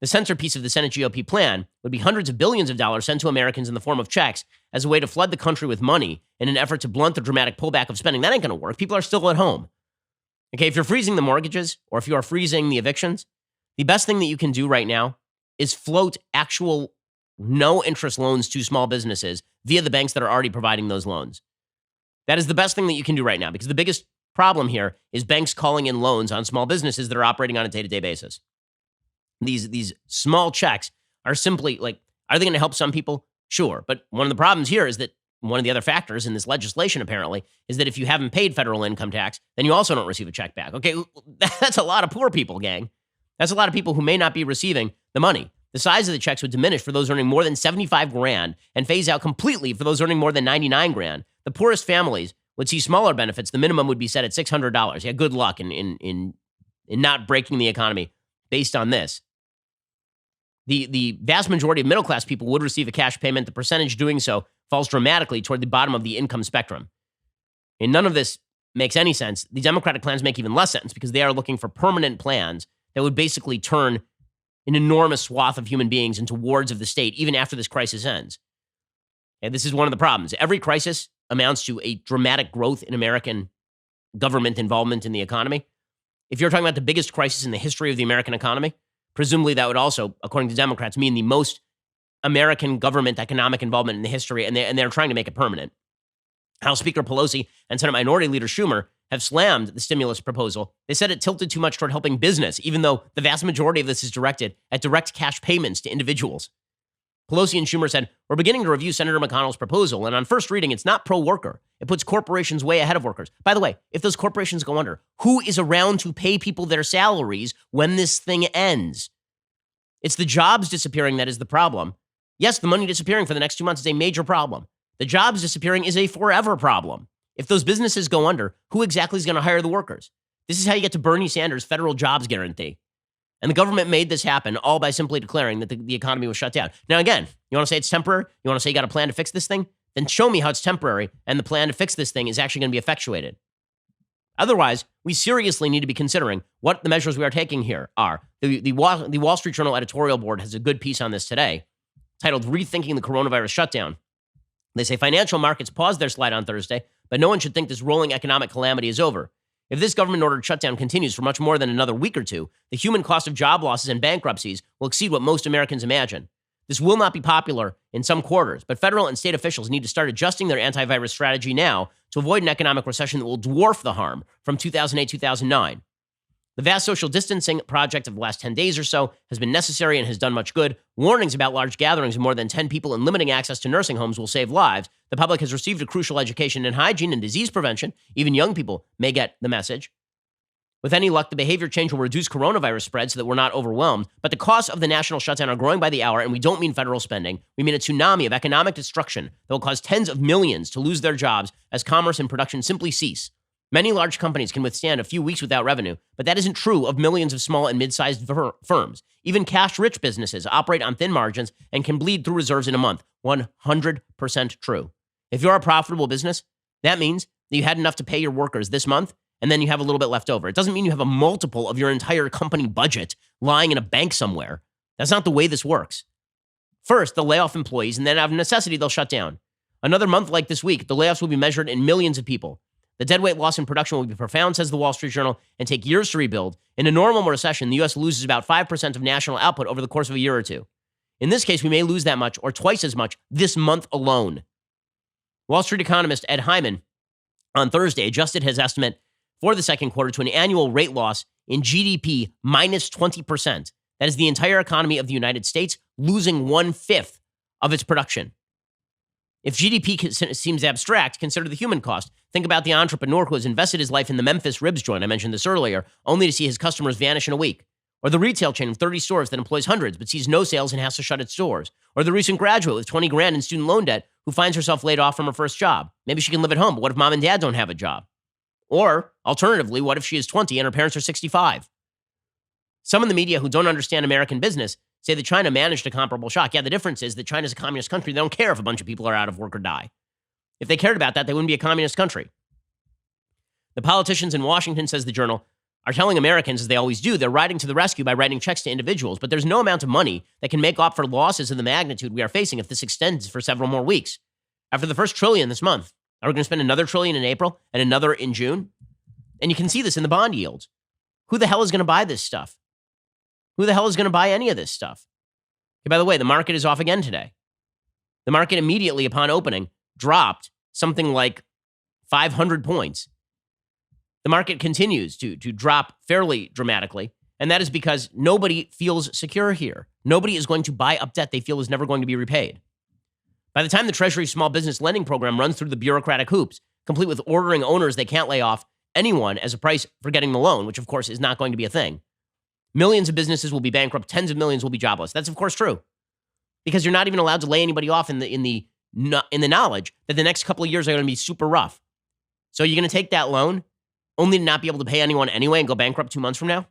The centerpiece of the Senate GOP plan would be hundreds of billions of dollars sent to Americans in the form of checks as a way to flood the country with money in an effort to blunt the dramatic pullback of spending. That ain't going to work. People are still at home. Okay, if you're freezing the mortgages or if you are freezing the evictions, the best thing that you can do right now is float actual no-interest loans to small businesses via the banks that are already providing those loans. That is the best thing that you can do right now, because the biggest problem here is banks calling in loans on small businesses that are operating on a day-to-day basis. These small checks are simply like, are they going to help some people? Sure. But one of the problems here is that one of the other factors in this legislation, apparently, is that if you haven't paid federal income tax, then you also don't receive a check back. Okay, that's a lot of poor people, gang. That's a lot of people who may not be receiving the money. The size of the checks would diminish for those earning more than 75 grand and phase out completely for those earning more than 99 grand. The poorest families would see smaller benefits. The minimum would be set at $600. Yeah, good luck in not breaking the economy based on this. The vast majority of middle-class people would receive a cash payment. The percentage doing so falls dramatically toward the bottom of the income spectrum. And none of this makes any sense. The Democratic plans make even less sense because they are looking for permanent plans that would basically turn an enormous swath of human beings into wards of the state even after this crisis ends. And this is one of the problems. Every crisis amounts to a dramatic growth in American government involvement in the economy. If you're talking about the biggest crisis in the history of the American economy, presumably that would also, according to Democrats, mean the most American government economic involvement in the history, and they're trying to make it permanent. House Speaker Pelosi and Senate Minority Leader Schumer have slammed the stimulus proposal. They said it tilted too much toward helping business, even though the vast majority of this is directed at direct cash payments to individuals. Pelosi and Schumer said, "We're beginning to review Senator McConnell's proposal, and on first reading, it's not pro-worker. It puts corporations way ahead of workers." By the way, if those corporations go under, who is around to pay people their salaries when this thing ends? It's the jobs disappearing that is the problem. Yes, the money disappearing for the next 2 months is a major problem. The jobs disappearing is a forever problem. If those businesses go under, who exactly is going to hire the workers? This is how you get to Bernie Sanders' federal jobs guarantee. And the government made this happen all by simply declaring that the economy was shut down. Now, again, you want to say it's temporary? You want to say you got a plan to fix this thing? Then show me how it's temporary and the plan to fix this thing is actually going to be effectuated. Otherwise, we seriously need to be considering what the measures we are taking here are. The Wall Street Journal editorial board has a good piece on this today titled Rethinking the Coronavirus Shutdown. They say financial markets paused their slide on Thursday, but no one should think this rolling economic calamity is over. If this government-ordered shutdown continues for much more than another week or two, the human cost of job losses and bankruptcies will exceed what most Americans imagine. This will not be popular in some quarters, but federal and state officials need to start adjusting their antivirus strategy now to avoid an economic recession that will dwarf the harm from 2008-2009. The vast social distancing project of the last 10 days or so has been necessary and has done much good. Warnings about large gatherings of more than 10 people and limiting access to nursing homes will save lives. The public has received a crucial education in hygiene and disease prevention. Even young people may get the message. With any luck, the behavior change will reduce coronavirus spread so that we're not overwhelmed. But the costs of the national shutdown are growing by the hour, and we don't mean federal spending. We mean a tsunami of economic destruction that will cause tens of millions to lose their jobs as commerce and production simply cease. Many large companies can withstand a few weeks without revenue, but that isn't true of millions of small and mid-sized firms. Even cash-rich businesses operate on thin margins and can bleed through reserves in a month. 100% true. If you're a profitable business, that means that you had enough to pay your workers this month, and then you have a little bit left over. It doesn't mean you have a multiple of your entire company budget lying in a bank somewhere. That's not the way this works. First, they'll lay off employees, and then out of necessity, they'll shut down. Another month like this week, the layoffs will be measured in millions of people. The deadweight loss in production will be profound, says the Wall Street Journal, and take years to rebuild. In a normal recession, the U.S. loses about 5% of national output over the course of a year or two. In this case, we may lose that much or twice as much this month alone. Wall Street economist Ed Hyman on Thursday adjusted his estimate for the second quarter to an annual rate loss in GDP minus 20%. That is the entire economy of the United States losing 1/5 of its production. If GDP seems abstract, consider the human cost. Think about the entrepreneur who has invested his life in the Memphis ribs joint. I mentioned this earlier, only to see his customers vanish in a week. Or the retail chain of 30 stores that employs hundreds but sees no sales and has to shut its doors. Or the recent graduate with 20 grand in student loan debt who finds herself laid off from her first job. Maybe she can live at home, but what if mom and dad don't have a job? Or, alternatively, what if she is 20 and her parents are 65? Some in the media who don't understand American business say that China managed a comparable shock. Yeah, the difference is that China's a communist country. They don't care if a bunch of people are out of work or die. If they cared about that, they wouldn't be a communist country. The politicians in Washington, says the Journal, are telling Americans, as they always do, they're riding to the rescue by writing checks to individuals, but there's no amount of money that can make up for losses of the magnitude we are facing if this extends for several more weeks. After the first trillion this month, are we going to spend another trillion in April and another in June? And you can see this in the bond yields. Who the hell is going to buy this stuff? Who the hell is going to buy any of this stuff? Okay, by the way, the market is off again today. The market immediately upon opening dropped something like 500 points. The market continues to drop fairly dramatically, and that is because nobody feels secure here. Nobody is going to buy up debt they feel is never going to be repaid. By the time the Treasury's small business lending program runs through the bureaucratic hoops, complete with ordering owners they can't lay off anyone as a price for getting the loan, which of course is not going to be a thing, millions of businesses will be bankrupt, tens of millions will be jobless. That's of course true, because you're not even allowed to lay anybody off in the knowledge that the next couple of years are going to be super rough. So you're going to take that loan only to not be able to pay anyone anyway and go bankrupt 2 months from now?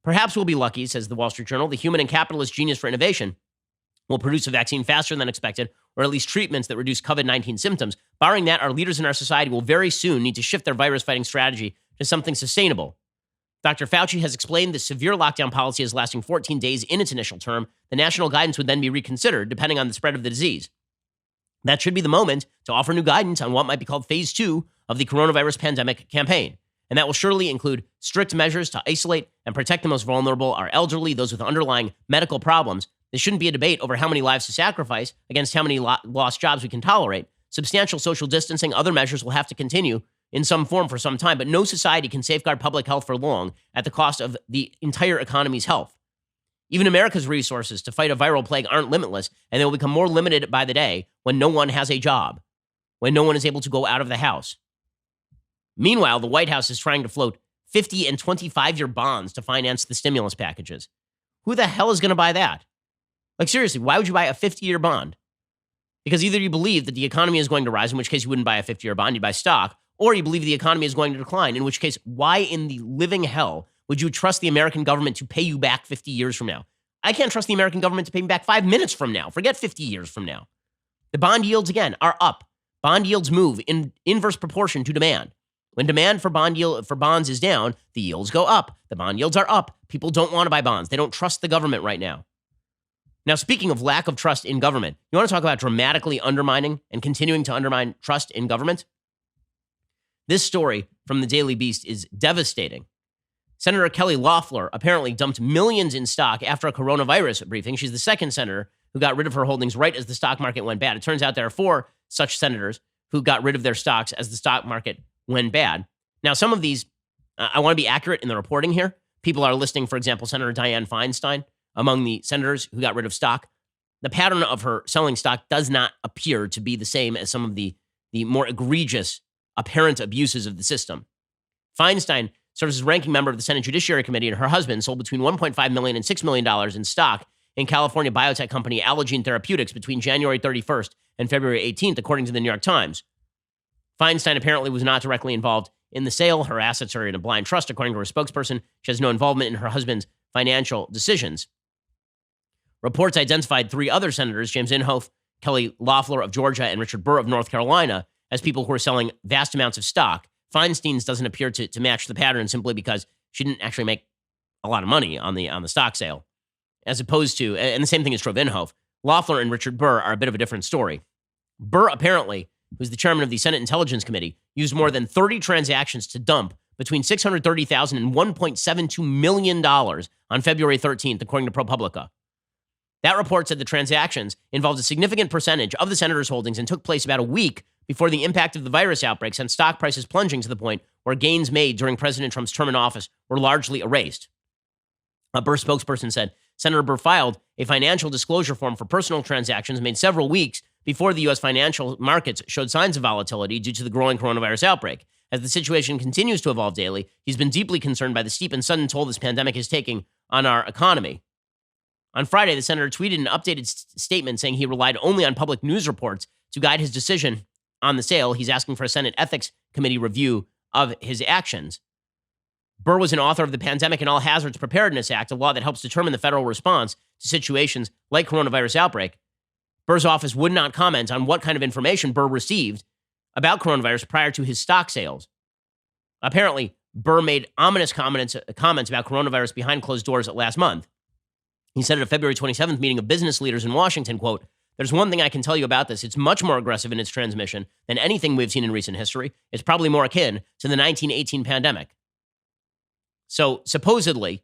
Perhaps we'll be lucky, says the Wall Street Journal. The human and capitalist genius for innovation will produce a vaccine faster than expected, or at least treatments that reduce COVID-19 symptoms. Barring that, our leaders in our society will very soon need to shift their virus-fighting strategy to something sustainable. Dr. Fauci has explained the severe lockdown policy is lasting 14 days in its initial term. The national guidance would then be reconsidered depending on the spread of the disease. That should be the moment to offer new guidance on what might be called phase 2 of the coronavirus pandemic campaign. And that will surely include strict measures to isolate and protect the most vulnerable, our elderly, those with underlying medical problems. There shouldn't be a debate over how many lives to sacrifice against how many lost jobs we can tolerate. Substantial social distancing, other measures will have to continue in some form for some time, but no society can safeguard public health for long at the cost of the entire economy's health. Even America's resources to fight a viral plague aren't limitless, and they will become more limited by the day when no one has a job, when no one is able to go out of the house. Meanwhile, the White House is trying to float 50 and 25-year bonds to finance the stimulus packages. Who the hell is going to buy that? Like, seriously, why would you buy a 50-year bond? Because either you believe that the economy is going to rise, in which case you wouldn't buy a 50-year bond, you'd buy stock, or you believe the economy is going to decline, in which case, why in the living hell would you trust the American government to pay you back 50 years from now? I can't trust the American government to pay me back 5 minutes from now. Forget 50 years from now. The bond yields, again, are up. Bond yields move in inverse proportion to demand. When demand for bonds is down, the yields go up. The bond yields are up. People don't want to buy bonds. They don't trust the government right now. Now, speaking of lack of trust in government, you want to talk about dramatically undermining and continuing to undermine trust in government? This story from the Daily Beast is devastating. Senator Kelly Loeffler apparently dumped millions in stock after a coronavirus briefing. She's the second senator who got rid of her holdings right as the stock market went bad. It turns out there are 4 such senators who got rid of their stocks as the stock market went bad. Now, some of these, I want to be accurate in the reporting here. People are listing, for example, Senator Dianne Feinstein among the senators who got rid of stock. The pattern of her selling stock does not appear to be the same as some of the more egregious apparent abuses of the system. Feinstein serves as ranking member of the Senate Judiciary Committee, and her husband sold between $1.5 million and $6 million in stock in California biotech company Allogene Therapeutics between January 31st and February 18th, according to the New York Times. Feinstein apparently was not directly involved in the sale. Her assets are in a blind trust, according to her spokesperson. She has no involvement in her husband's financial decisions. Reports identified 3 other senators, James Inhofe, Kelly Loeffler of Georgia, and Richard Burr of North Carolina, as people who are selling vast amounts of stock. Feinstein's doesn't appear to match the pattern simply because she didn't actually make a lot of money on the stock sale, as opposed to, and the same thing is true of Inhofe. Loeffler and Richard Burr are a bit of a different story. Burr apparently, who's the chairman of the Senate Intelligence Committee, used more than 30 transactions to dump between $630,000 and $1.72 million on February 13th, according to ProPublica. That report said the transactions involved a significant percentage of the senator's holdings and took place about a week before the impact of the virus outbreak sent stock prices plunging to the point where gains made during President Trump's term in office were largely erased. A Burr spokesperson said Senator Burr filed a financial disclosure form for personal transactions made several weeks before the U.S. financial markets showed signs of volatility due to the growing coronavirus outbreak. as the situation continues to evolve daily, he's been deeply concerned by the steep and sudden toll this pandemic is taking on our economy. On Friday, the senator tweeted an updated statement saying he relied only on public news reports to guide his decision on the sale. He's asking for a Senate Ethics Committee review of his actions. Burr was an author of the Pandemic and All Hazards Preparedness Act, a law that helps determine the federal response to situations like coronavirus outbreak. Burr's office would not comment on what kind of information Burr received about coronavirus prior to his stock sales. Apparently, Burr made ominous comments about coronavirus behind closed doors last month. He said at a February 27th meeting of business leaders in Washington, quote, "There's one thing I can tell you about this. It's much more aggressive in its transmission than anything we've seen in recent history. It's probably more akin to the 1918 pandemic." So supposedly,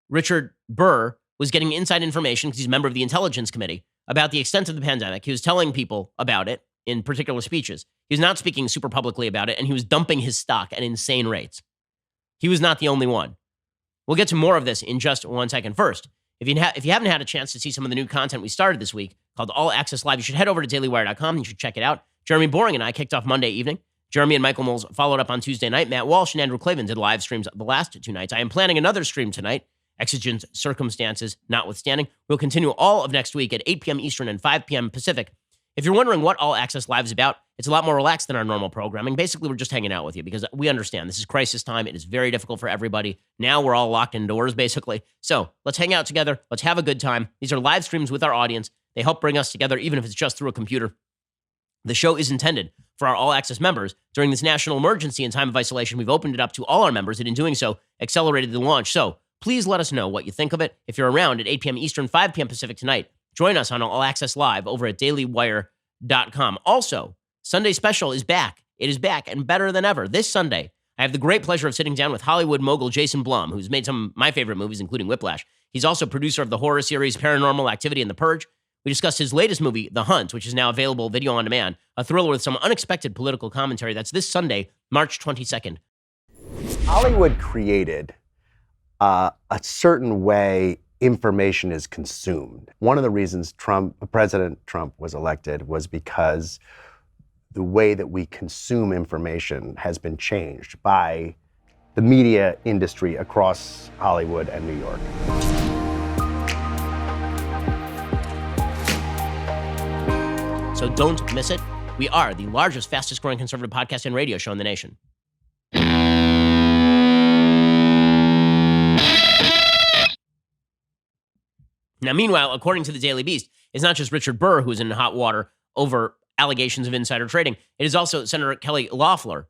Richard Burr was getting inside information because he's a member of the Intelligence Committee about the extent of the pandemic. He was telling people about it in particular speeches. He was not speaking super publicly about it, and he was dumping his stock at insane rates. He was not the only one. We'll get to more of this in just 1 second. First, if you haven't had a chance to see some of the new content we started this week called All Access Live, you should head over to dailywire.com. You should check it out. Jeremy Boring and I kicked off Monday evening. Jeremy and Michael Knowles followed up on Tuesday night. Matt Walsh and Andrew Clavin did live streams the last 2 nights. I am planning another stream tonight, exigent circumstances notwithstanding. We'll continue all of next week at 8 p.m. Eastern and 5 p.m. Pacific. If you're wondering what All Access Live is about, it's a lot more relaxed than our normal programming. Basically, we're just hanging out with you because we understand this is crisis time. It is very difficult for everybody. Now we're all locked indoors, basically. So let's hang out together. Let's have a good time. These are live streams with our audience. They help bring us together, even if it's just through a computer. The show is intended for our All Access members. During this national emergency and time of isolation, we've opened it up to all our members, and in doing so, accelerated the launch. So please let us know what you think of it. If you're around at 8 p.m. Eastern, 5 p.m. Pacific tonight, join us on All Access Live over at dailywire.com. Also, Sunday Special is back. It is back and better than ever. This Sunday, I have the great pleasure of sitting down with Hollywood mogul Jason Blum, who's made some of my favorite movies, including Whiplash. He's also producer of the horror series Paranormal Activity and The Purge. We discussed his latest movie, The Hunt, which is now available video on demand, a thriller with some unexpected political commentary. That's this Sunday, March 22nd. Hollywood created a certain way information is consumed. One of the reasons President Trump was elected was because the way that we consume information has been changed by the media industry across Hollywood and New York. So don't miss it. We are the largest, fastest growing conservative podcast and radio show in the nation. Now, meanwhile, according to the Daily Beast, it's not just Richard Burr who's in hot water over allegations of insider trading. It is also Senator Kelly Loeffler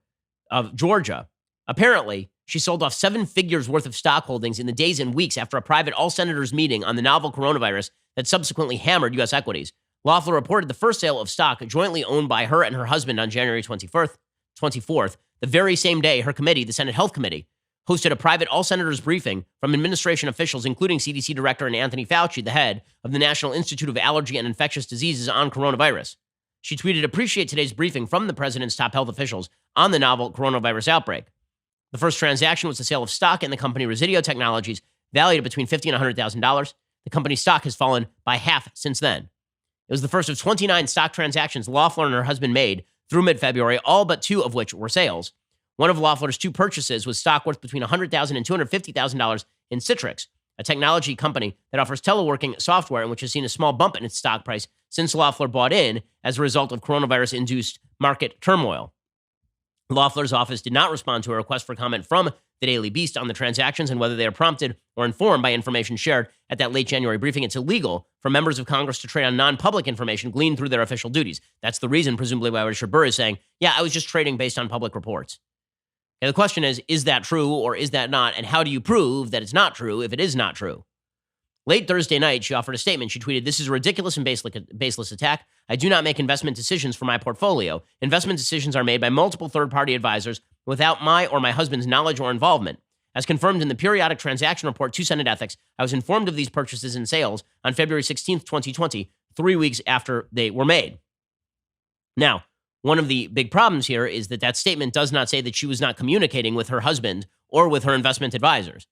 of Georgia. Apparently, she sold off 7 figures worth of stock holdings in the days and weeks after a private all-senators meeting on the novel coronavirus that subsequently hammered U.S. equities. Loeffler reported the first sale of stock jointly owned by her and her husband on January 24th, the very same day her committee, the Senate Health Committee, hosted a private all-senators briefing from administration officials, including CDC Director and Anthony Fauci, the head of the National Institute of Allergy and Infectious Diseases, on coronavirus. She tweeted, "Appreciate today's briefing from the president's top health officials on the novel coronavirus outbreak." The first transaction was the sale of stock in the company Residio Technologies, valued at between $50,000 and $100,000. The company's stock has fallen by half since then. It was the first of 29 stock transactions Loeffler and her husband made through mid-February, all but 2 of which were sales. One of Loeffler's 2 purchases was stock worth between $100,000 and $250,000 in Citrix, a technology company that offers teleworking software and which has seen a small bump in its stock price since Loeffler bought in as a result of coronavirus-induced market turmoil. Loeffler's office did not respond to a request for comment from the Daily Beast on the transactions and whether they are prompted or informed by information shared at that late January briefing. It's illegal for members of Congress to trade on non-public information gleaned through their official duties. That's the reason, presumably, why Richard Burr is saying, yeah, I was just trading based on public reports. Okay, the question is that true or is that not? And how do you prove that it's not true if it is not true? Late Thursday night, she offered a statement. She tweeted, "This is a ridiculous and baseless attack. I do not make investment decisions for my portfolio. Investment decisions are made by multiple third-party advisors without my or my husband's knowledge or involvement. As confirmed in the periodic transaction report to Senate Ethics, I was informed of these purchases and sales on February 16th, 2020, 3 weeks after they were made." Now, one of the big problems here is that statement does not say that she was not communicating with her husband or with her investment advisors.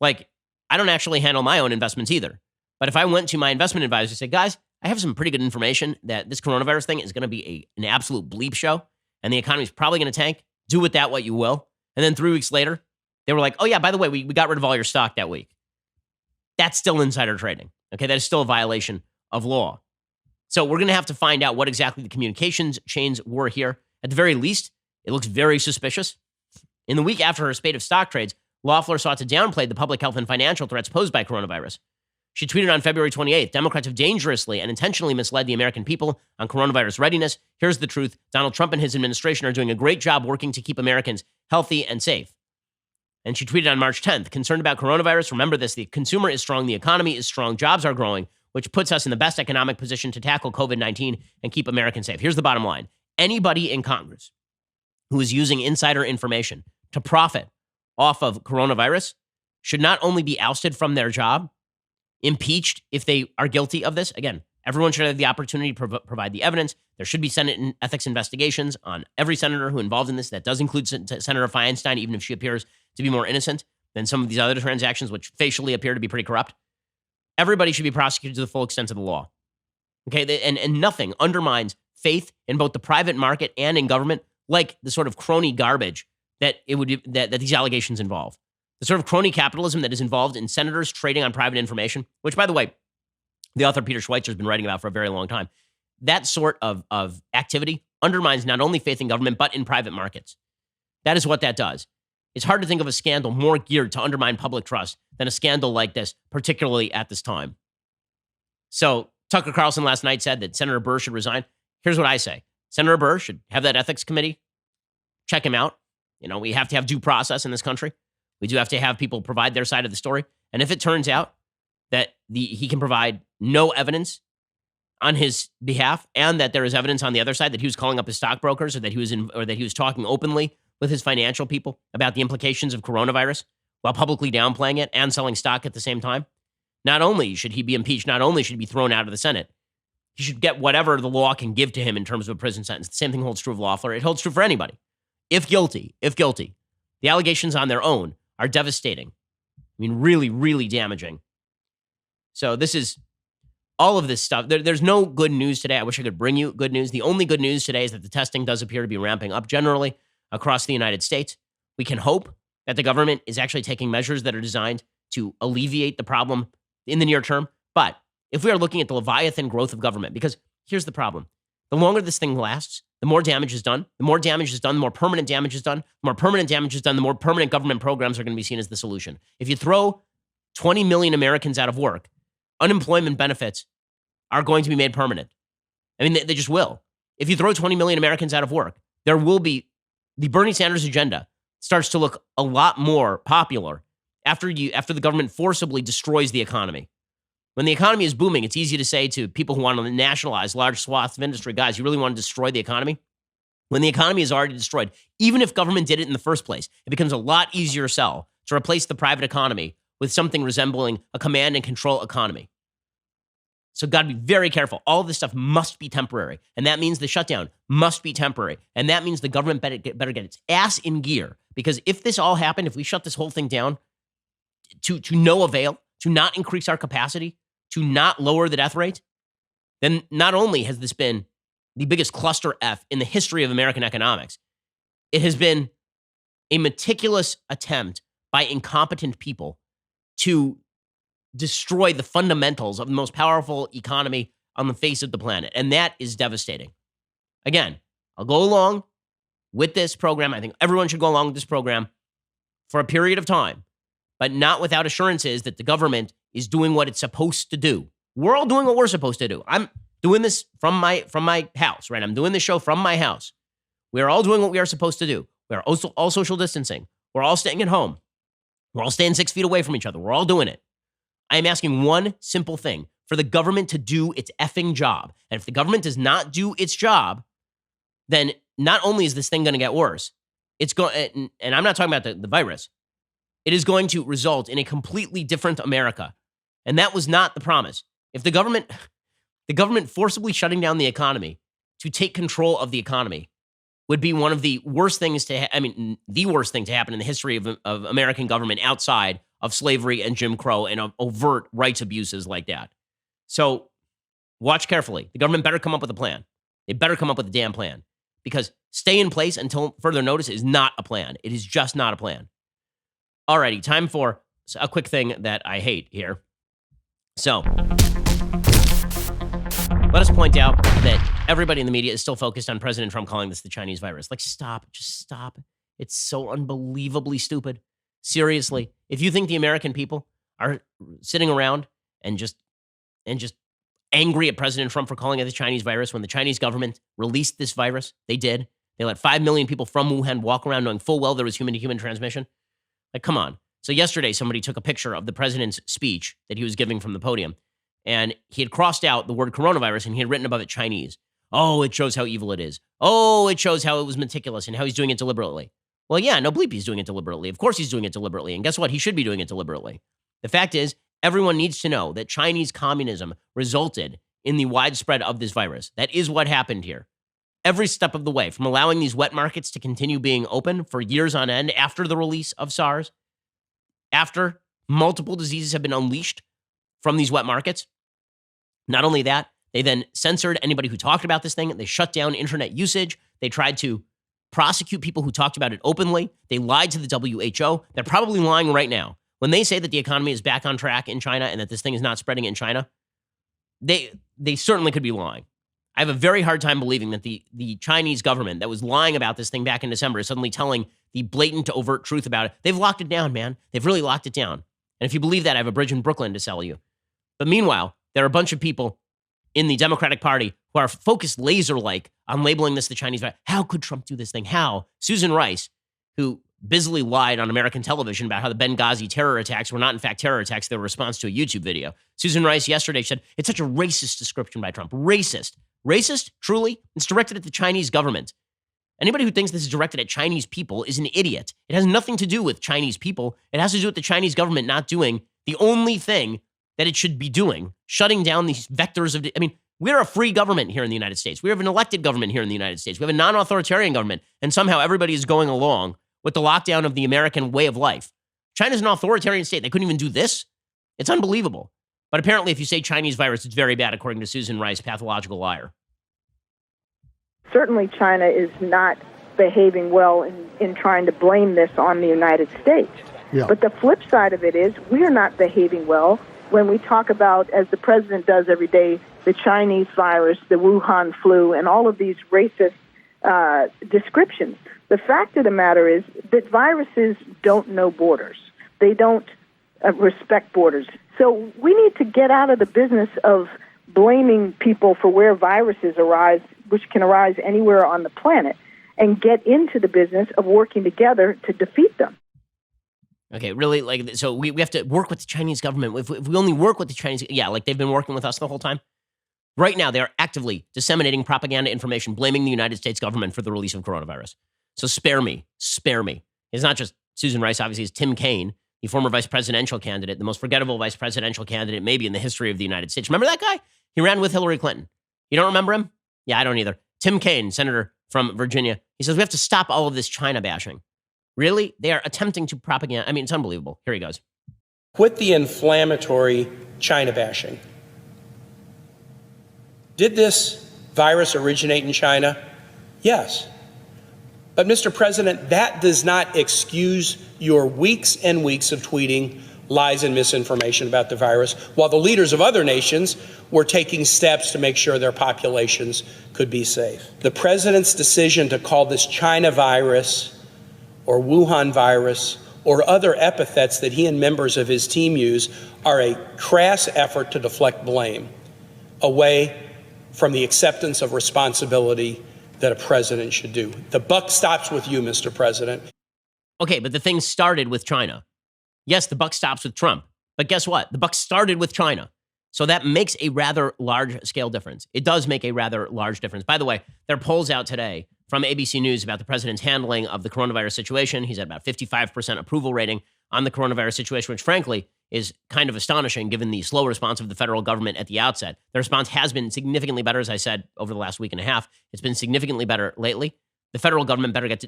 Like, I don't actually handle my own investments either. But if I went to my investment advisor and said, guys, I have some pretty good information that this coronavirus thing is going to be an absolute bleep show, and the economy's probably going to tank. Do with that what you will. And then 3 weeks later, they were like, oh, yeah, by the way, we got rid of all your stock that week. That's still insider trading. Okay, that is still a violation of law. So we're going to have to find out what exactly the communications chains were here. At the very least, it looks very suspicious. In the week after her spate of stock trades, Loeffler sought to downplay the public health and financial threats posed by coronavirus. She tweeted on February 28th, Democrats have dangerously and intentionally misled the American people on coronavirus readiness. Here's the truth. Donald Trump and his administration are doing a great job working to keep Americans healthy and safe. And she tweeted on March 10th, concerned about coronavirus, remember this, the consumer is strong, the economy is strong, jobs are growing, which puts us in the best economic position to tackle COVID-19 and keep Americans safe. Here's the bottom line. Anybody in Congress who is using insider information to profit off of coronavirus should not only be ousted from their job, impeached if they are guilty of this. Again, everyone should have the opportunity to provide the evidence. There should be Senate ethics investigations on every senator who involved in this. That does include Senator Feinstein, even if she appears to be more innocent than some of these other transactions, which facially appear to be pretty corrupt. Everybody should be prosecuted to the full extent of the law. Okay, and nothing undermines faith in both the private market and in government like the sort of crony garbage that that these allegations involve. The sort of crony capitalism that is involved in senators trading on private information, which, by the way, the author Peter Schweitzer has been writing about for a very long time. That sort of activity undermines not only faith in government, but in private markets. That is what that does. It's hard to think of a scandal more geared to undermine public trust than a scandal like this, particularly at this time. So Tucker Carlson last night said that Senator Burr should resign. Here's what I say. Senator Burr should have that ethics committee check him out. You know, we have to have due process in this country. We do have to have people provide their side of the story. And if it turns out that he can provide no evidence on his behalf, and that there is evidence on the other side that he was calling up his stockbrokers, or that he was talking openly with his financial people about the implications of coronavirus while publicly downplaying it and selling stock at the same time, not only should he be impeached, not only should he be thrown out of the Senate, he should get whatever the law can give to him in terms of a prison sentence. The same thing holds true of Loeffler. It holds true for anybody. If guilty, the allegations on their own are devastating. I mean, really, really damaging. So this is all of this stuff. There's no good news today. I wish I could bring you good news. The only good news today is that the testing does appear to be ramping up generally across the United States. We can hope that the government is actually taking measures that are designed to alleviate the problem in the near term. But if we are looking at the Leviathan growth of government, because here's the problem. The longer this thing lasts, the more damage is done. The more damage is done, the more permanent damage is done. The more permanent damage is done, the more permanent government programs are going to be seen as the solution. If you throw 20 million Americans out of work, unemployment benefits are going to be made permanent. I mean, they just will. If you throw 20 million Americans out of work, there will be the Bernie Sanders agenda starts to look a lot more popular after the government forcibly destroys the economy. When the economy is booming, it's easy to say to people who want to nationalize large swaths of industry, guys, you really want to destroy the economy? When the economy is already destroyed, even if government did it in the first place, it becomes a lot easier sell to replace the private economy with something resembling a command and control economy. So got to be very careful. All of this stuff must be temporary. And that means the shutdown must be temporary. And that means the government better get its ass in gear. Because if this all happened, if we shut this whole thing down to no avail, to not increase our capacity, to not lower the death rate, then not only has this been the biggest cluster F in the history of American economics, it has been a meticulous attempt by incompetent people to destroy the fundamentals of the most powerful economy on the face of the planet. And that is devastating. Again, I'll go along with this program. I think everyone should go along with this program for a period of time, but not without assurances that the government is doing what it's supposed to do. We're all doing what we're supposed to do. I'm doing this from my house, right? I'm doing this show from my house. We are all doing what we are supposed to do. We are also all social distancing. We're all staying at home. We're all staying 6 feet away from each other. We're all doing it. I am asking one simple thing: for the government to do its effing job. And if the government does not do its job, then not only is this thing going to get worse, it's going, and I'm not talking about the virus, it is going to result in a completely different America. And that was not the promise. If the government forcibly shutting down the economy to take control of the economy would be one of the worst things the worst thing to happen in the history of American government outside of slavery and Jim Crow and overt rights abuses like that. So watch carefully. The government better come up with a plan. They better come up with a damn plan, because stay in place until further notice is not a plan. It is just not a plan. Alrighty, time for a quick thing that I hate here. So, let us point out that everybody in the media is still focused on President Trump calling this the Chinese virus. Like, stop. Just stop. It's so unbelievably stupid. Seriously, if you think the American people are sitting around and just angry at President Trump for calling it the Chinese virus when the Chinese government released this virus, they did. They let 5 million people from Wuhan walk around knowing full well there was human-to-human transmission. Like, come on. So yesterday, somebody took a picture of the president's speech that he was giving from the podium, and he had crossed out the word coronavirus, and he had written above it Chinese. Oh, it shows how evil it is. Oh, it shows how it was meticulous and how he's doing it deliberately. Well, yeah, no bleep he's doing it deliberately. Of course he's doing it deliberately. And guess what? He should be doing it deliberately. The fact is, everyone needs to know that Chinese communism resulted in the widespread of this virus. That is what happened here. Every step of the way, from allowing these wet markets to continue being open for years on end after the release of SARS, after multiple diseases have been unleashed from these wet markets. Not only that, they then censored anybody who talked about this thing. They shut down internet usage. They tried to prosecute people who talked about it openly. They lied to the WHO. They're probably lying right now. When they say that the economy is back on track in China and that this thing is not spreading in China, they certainly could be lying. I have a very hard time believing that the Chinese government that was lying about this thing back in December is suddenly telling the blatant, overt truth about it. They've locked it down, man. They've really locked it down. And if you believe that, I have a bridge in Brooklyn to sell you. But meanwhile, there are a bunch of people in the Democratic Party who are focused laser-like on labeling this the Chinese virus. How could Trump do this thing? How? Susan Rice, who busily lied on American television about how the Benghazi terror attacks were not in fact terror attacks, they were a response to a YouTube video. Susan Rice yesterday said, it's such a racist description by Trump. Racist. Racist? Truly? It's directed at the Chinese government. Anybody who thinks this is directed at Chinese people is an idiot. It has nothing to do with Chinese people. It has to do with the Chinese government not doing the only thing that it should be doing, shutting down these vectors of, we're a free government here in the United States. We have an elected government here in the United States. We have a non-authoritarian government, and somehow everybody is going along with the lockdown of the American way of life. China's an authoritarian state. They couldn't even do this. It's unbelievable. But apparently, if you say Chinese virus, it's very bad, according to Susan Rice, pathological liar. Certainly, China is not behaving well in trying to blame this on the United States. Yeah. But the flip side of it is we are not behaving well when we talk about, as the president does every day, the Chinese virus, the Wuhan flu, and all of these racist descriptions. The fact of the matter is that viruses don't know borders. They don't respect borders. So we need to get out of the business of blaming people for where viruses arise, which can arise anywhere on the planet, and get into the business of working together to defeat them. Okay, really? So we have to work with the Chinese government. If we only work with the Chinese, they've been working with us the whole time. Right now, they are actively disseminating propaganda information, blaming the United States government for the release of coronavirus. So spare me. It's not just Susan Rice, obviously, it's Tim Kaine, the former vice presidential candidate, the most forgettable vice presidential candidate maybe in the history of the United States. Remember that guy? He ran with Hillary Clinton. You don't remember him? Yeah, I don't either. Tim Kaine, senator from Virginia. He says, we have to stop all of this China bashing. Really? They are attempting to propaganda. It's unbelievable. Here he goes. Quit the inflammatory China bashing. Did this virus originate in China? Yes. But, Mr. President, that does not excuse your weeks and weeks of tweeting lies and misinformation about the virus, while the leaders of other nations were taking steps to make sure their populations could be safe. The president's decision to call this China virus or Wuhan virus or other epithets that he and members of his team use are a crass effort to deflect blame away from the acceptance of responsibility that a president should do. The buck stops with you, Mr. President. Okay, but the thing started with China. Yes, the buck stops with Trump. But guess what? The buck started with China. So that makes a rather large-scale difference. It does make a rather large difference. By the way, there are polls out today from ABC News about the president's handling of the coronavirus situation. He's at about 55% approval rating on the coronavirus situation, which frankly is kind of astonishing given the slow response of the federal government at the outset. The response has been significantly better, as I said, over the last week and a half. It's been significantly better lately. The federal government better get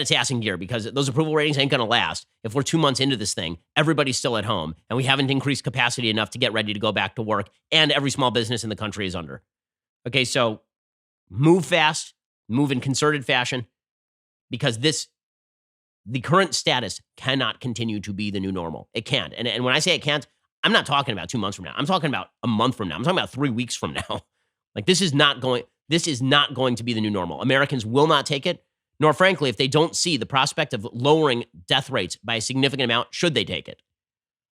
its ass in gear, because those approval ratings ain't going to last. If we're 2 months into this thing, everybody's still at home, and we haven't increased capacity enough to get ready to go back to work, and every small business in the country is under. Okay, so move fast, move in concerted fashion, because the current status cannot continue to be the new normal. It can't. And when I say it can't, I'm not talking about 2 months from now. I'm talking about a month from now. I'm talking about 3 weeks from now. Like, this is not going to be the new normal. Americans will not take it, nor frankly, if they don't see the prospect of lowering death rates by a significant amount, should they take it.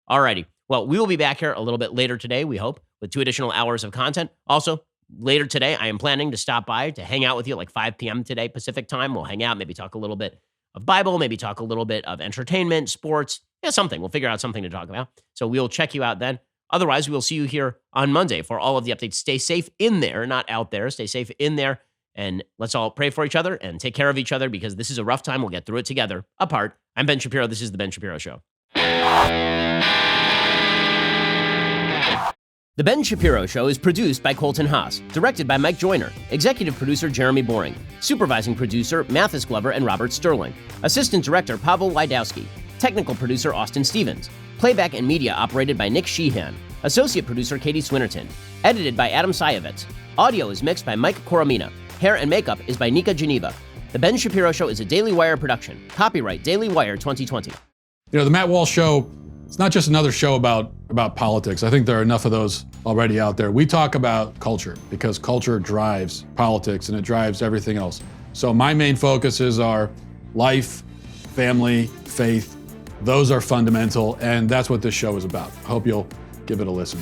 Alrighty. Well, we will be back here a little bit later today, we hope, with 2 additional hours of content. Also, later today, I am planning to stop by to hang out with you at like 5 p.m. today, Pacific time. We'll hang out, maybe talk a little bit of Bible, maybe talk a little bit of entertainment, sports, something. We'll figure out something to talk about. So we'll check you out then. Otherwise, we will see you here on Monday for all of the updates. Stay safe in there, not out there. Stay safe in there. And let's all pray for each other and take care of each other, because this is a rough time. We'll get through it together, apart. I'm Ben Shapiro. This is The Ben Shapiro Show. The Ben Shapiro Show is produced by Colton Haas, directed by Mike Joyner, executive producer Jeremy Boring, supervising producer Mathis Glover and Robert Sterling, assistant director Pavel Wydowski, technical producer Austin Stevens, playback and media operated by Nick Sheehan, associate producer Katie Swinnerton, edited by Adam Sayevitz. Audio is mixed by Mike Coromina. Hair and makeup is by Nika Geneva. The Ben Shapiro Show is a Daily Wire production. Copyright Daily Wire 2020. The Matt Walsh Show, it's not just another show about politics. I think there are enough of those already out there. We talk about culture, because culture drives politics and it drives everything else. So my main focuses are life, family, faith. Those are fundamental, and that's what this show is about. I hope you'll give it a listen.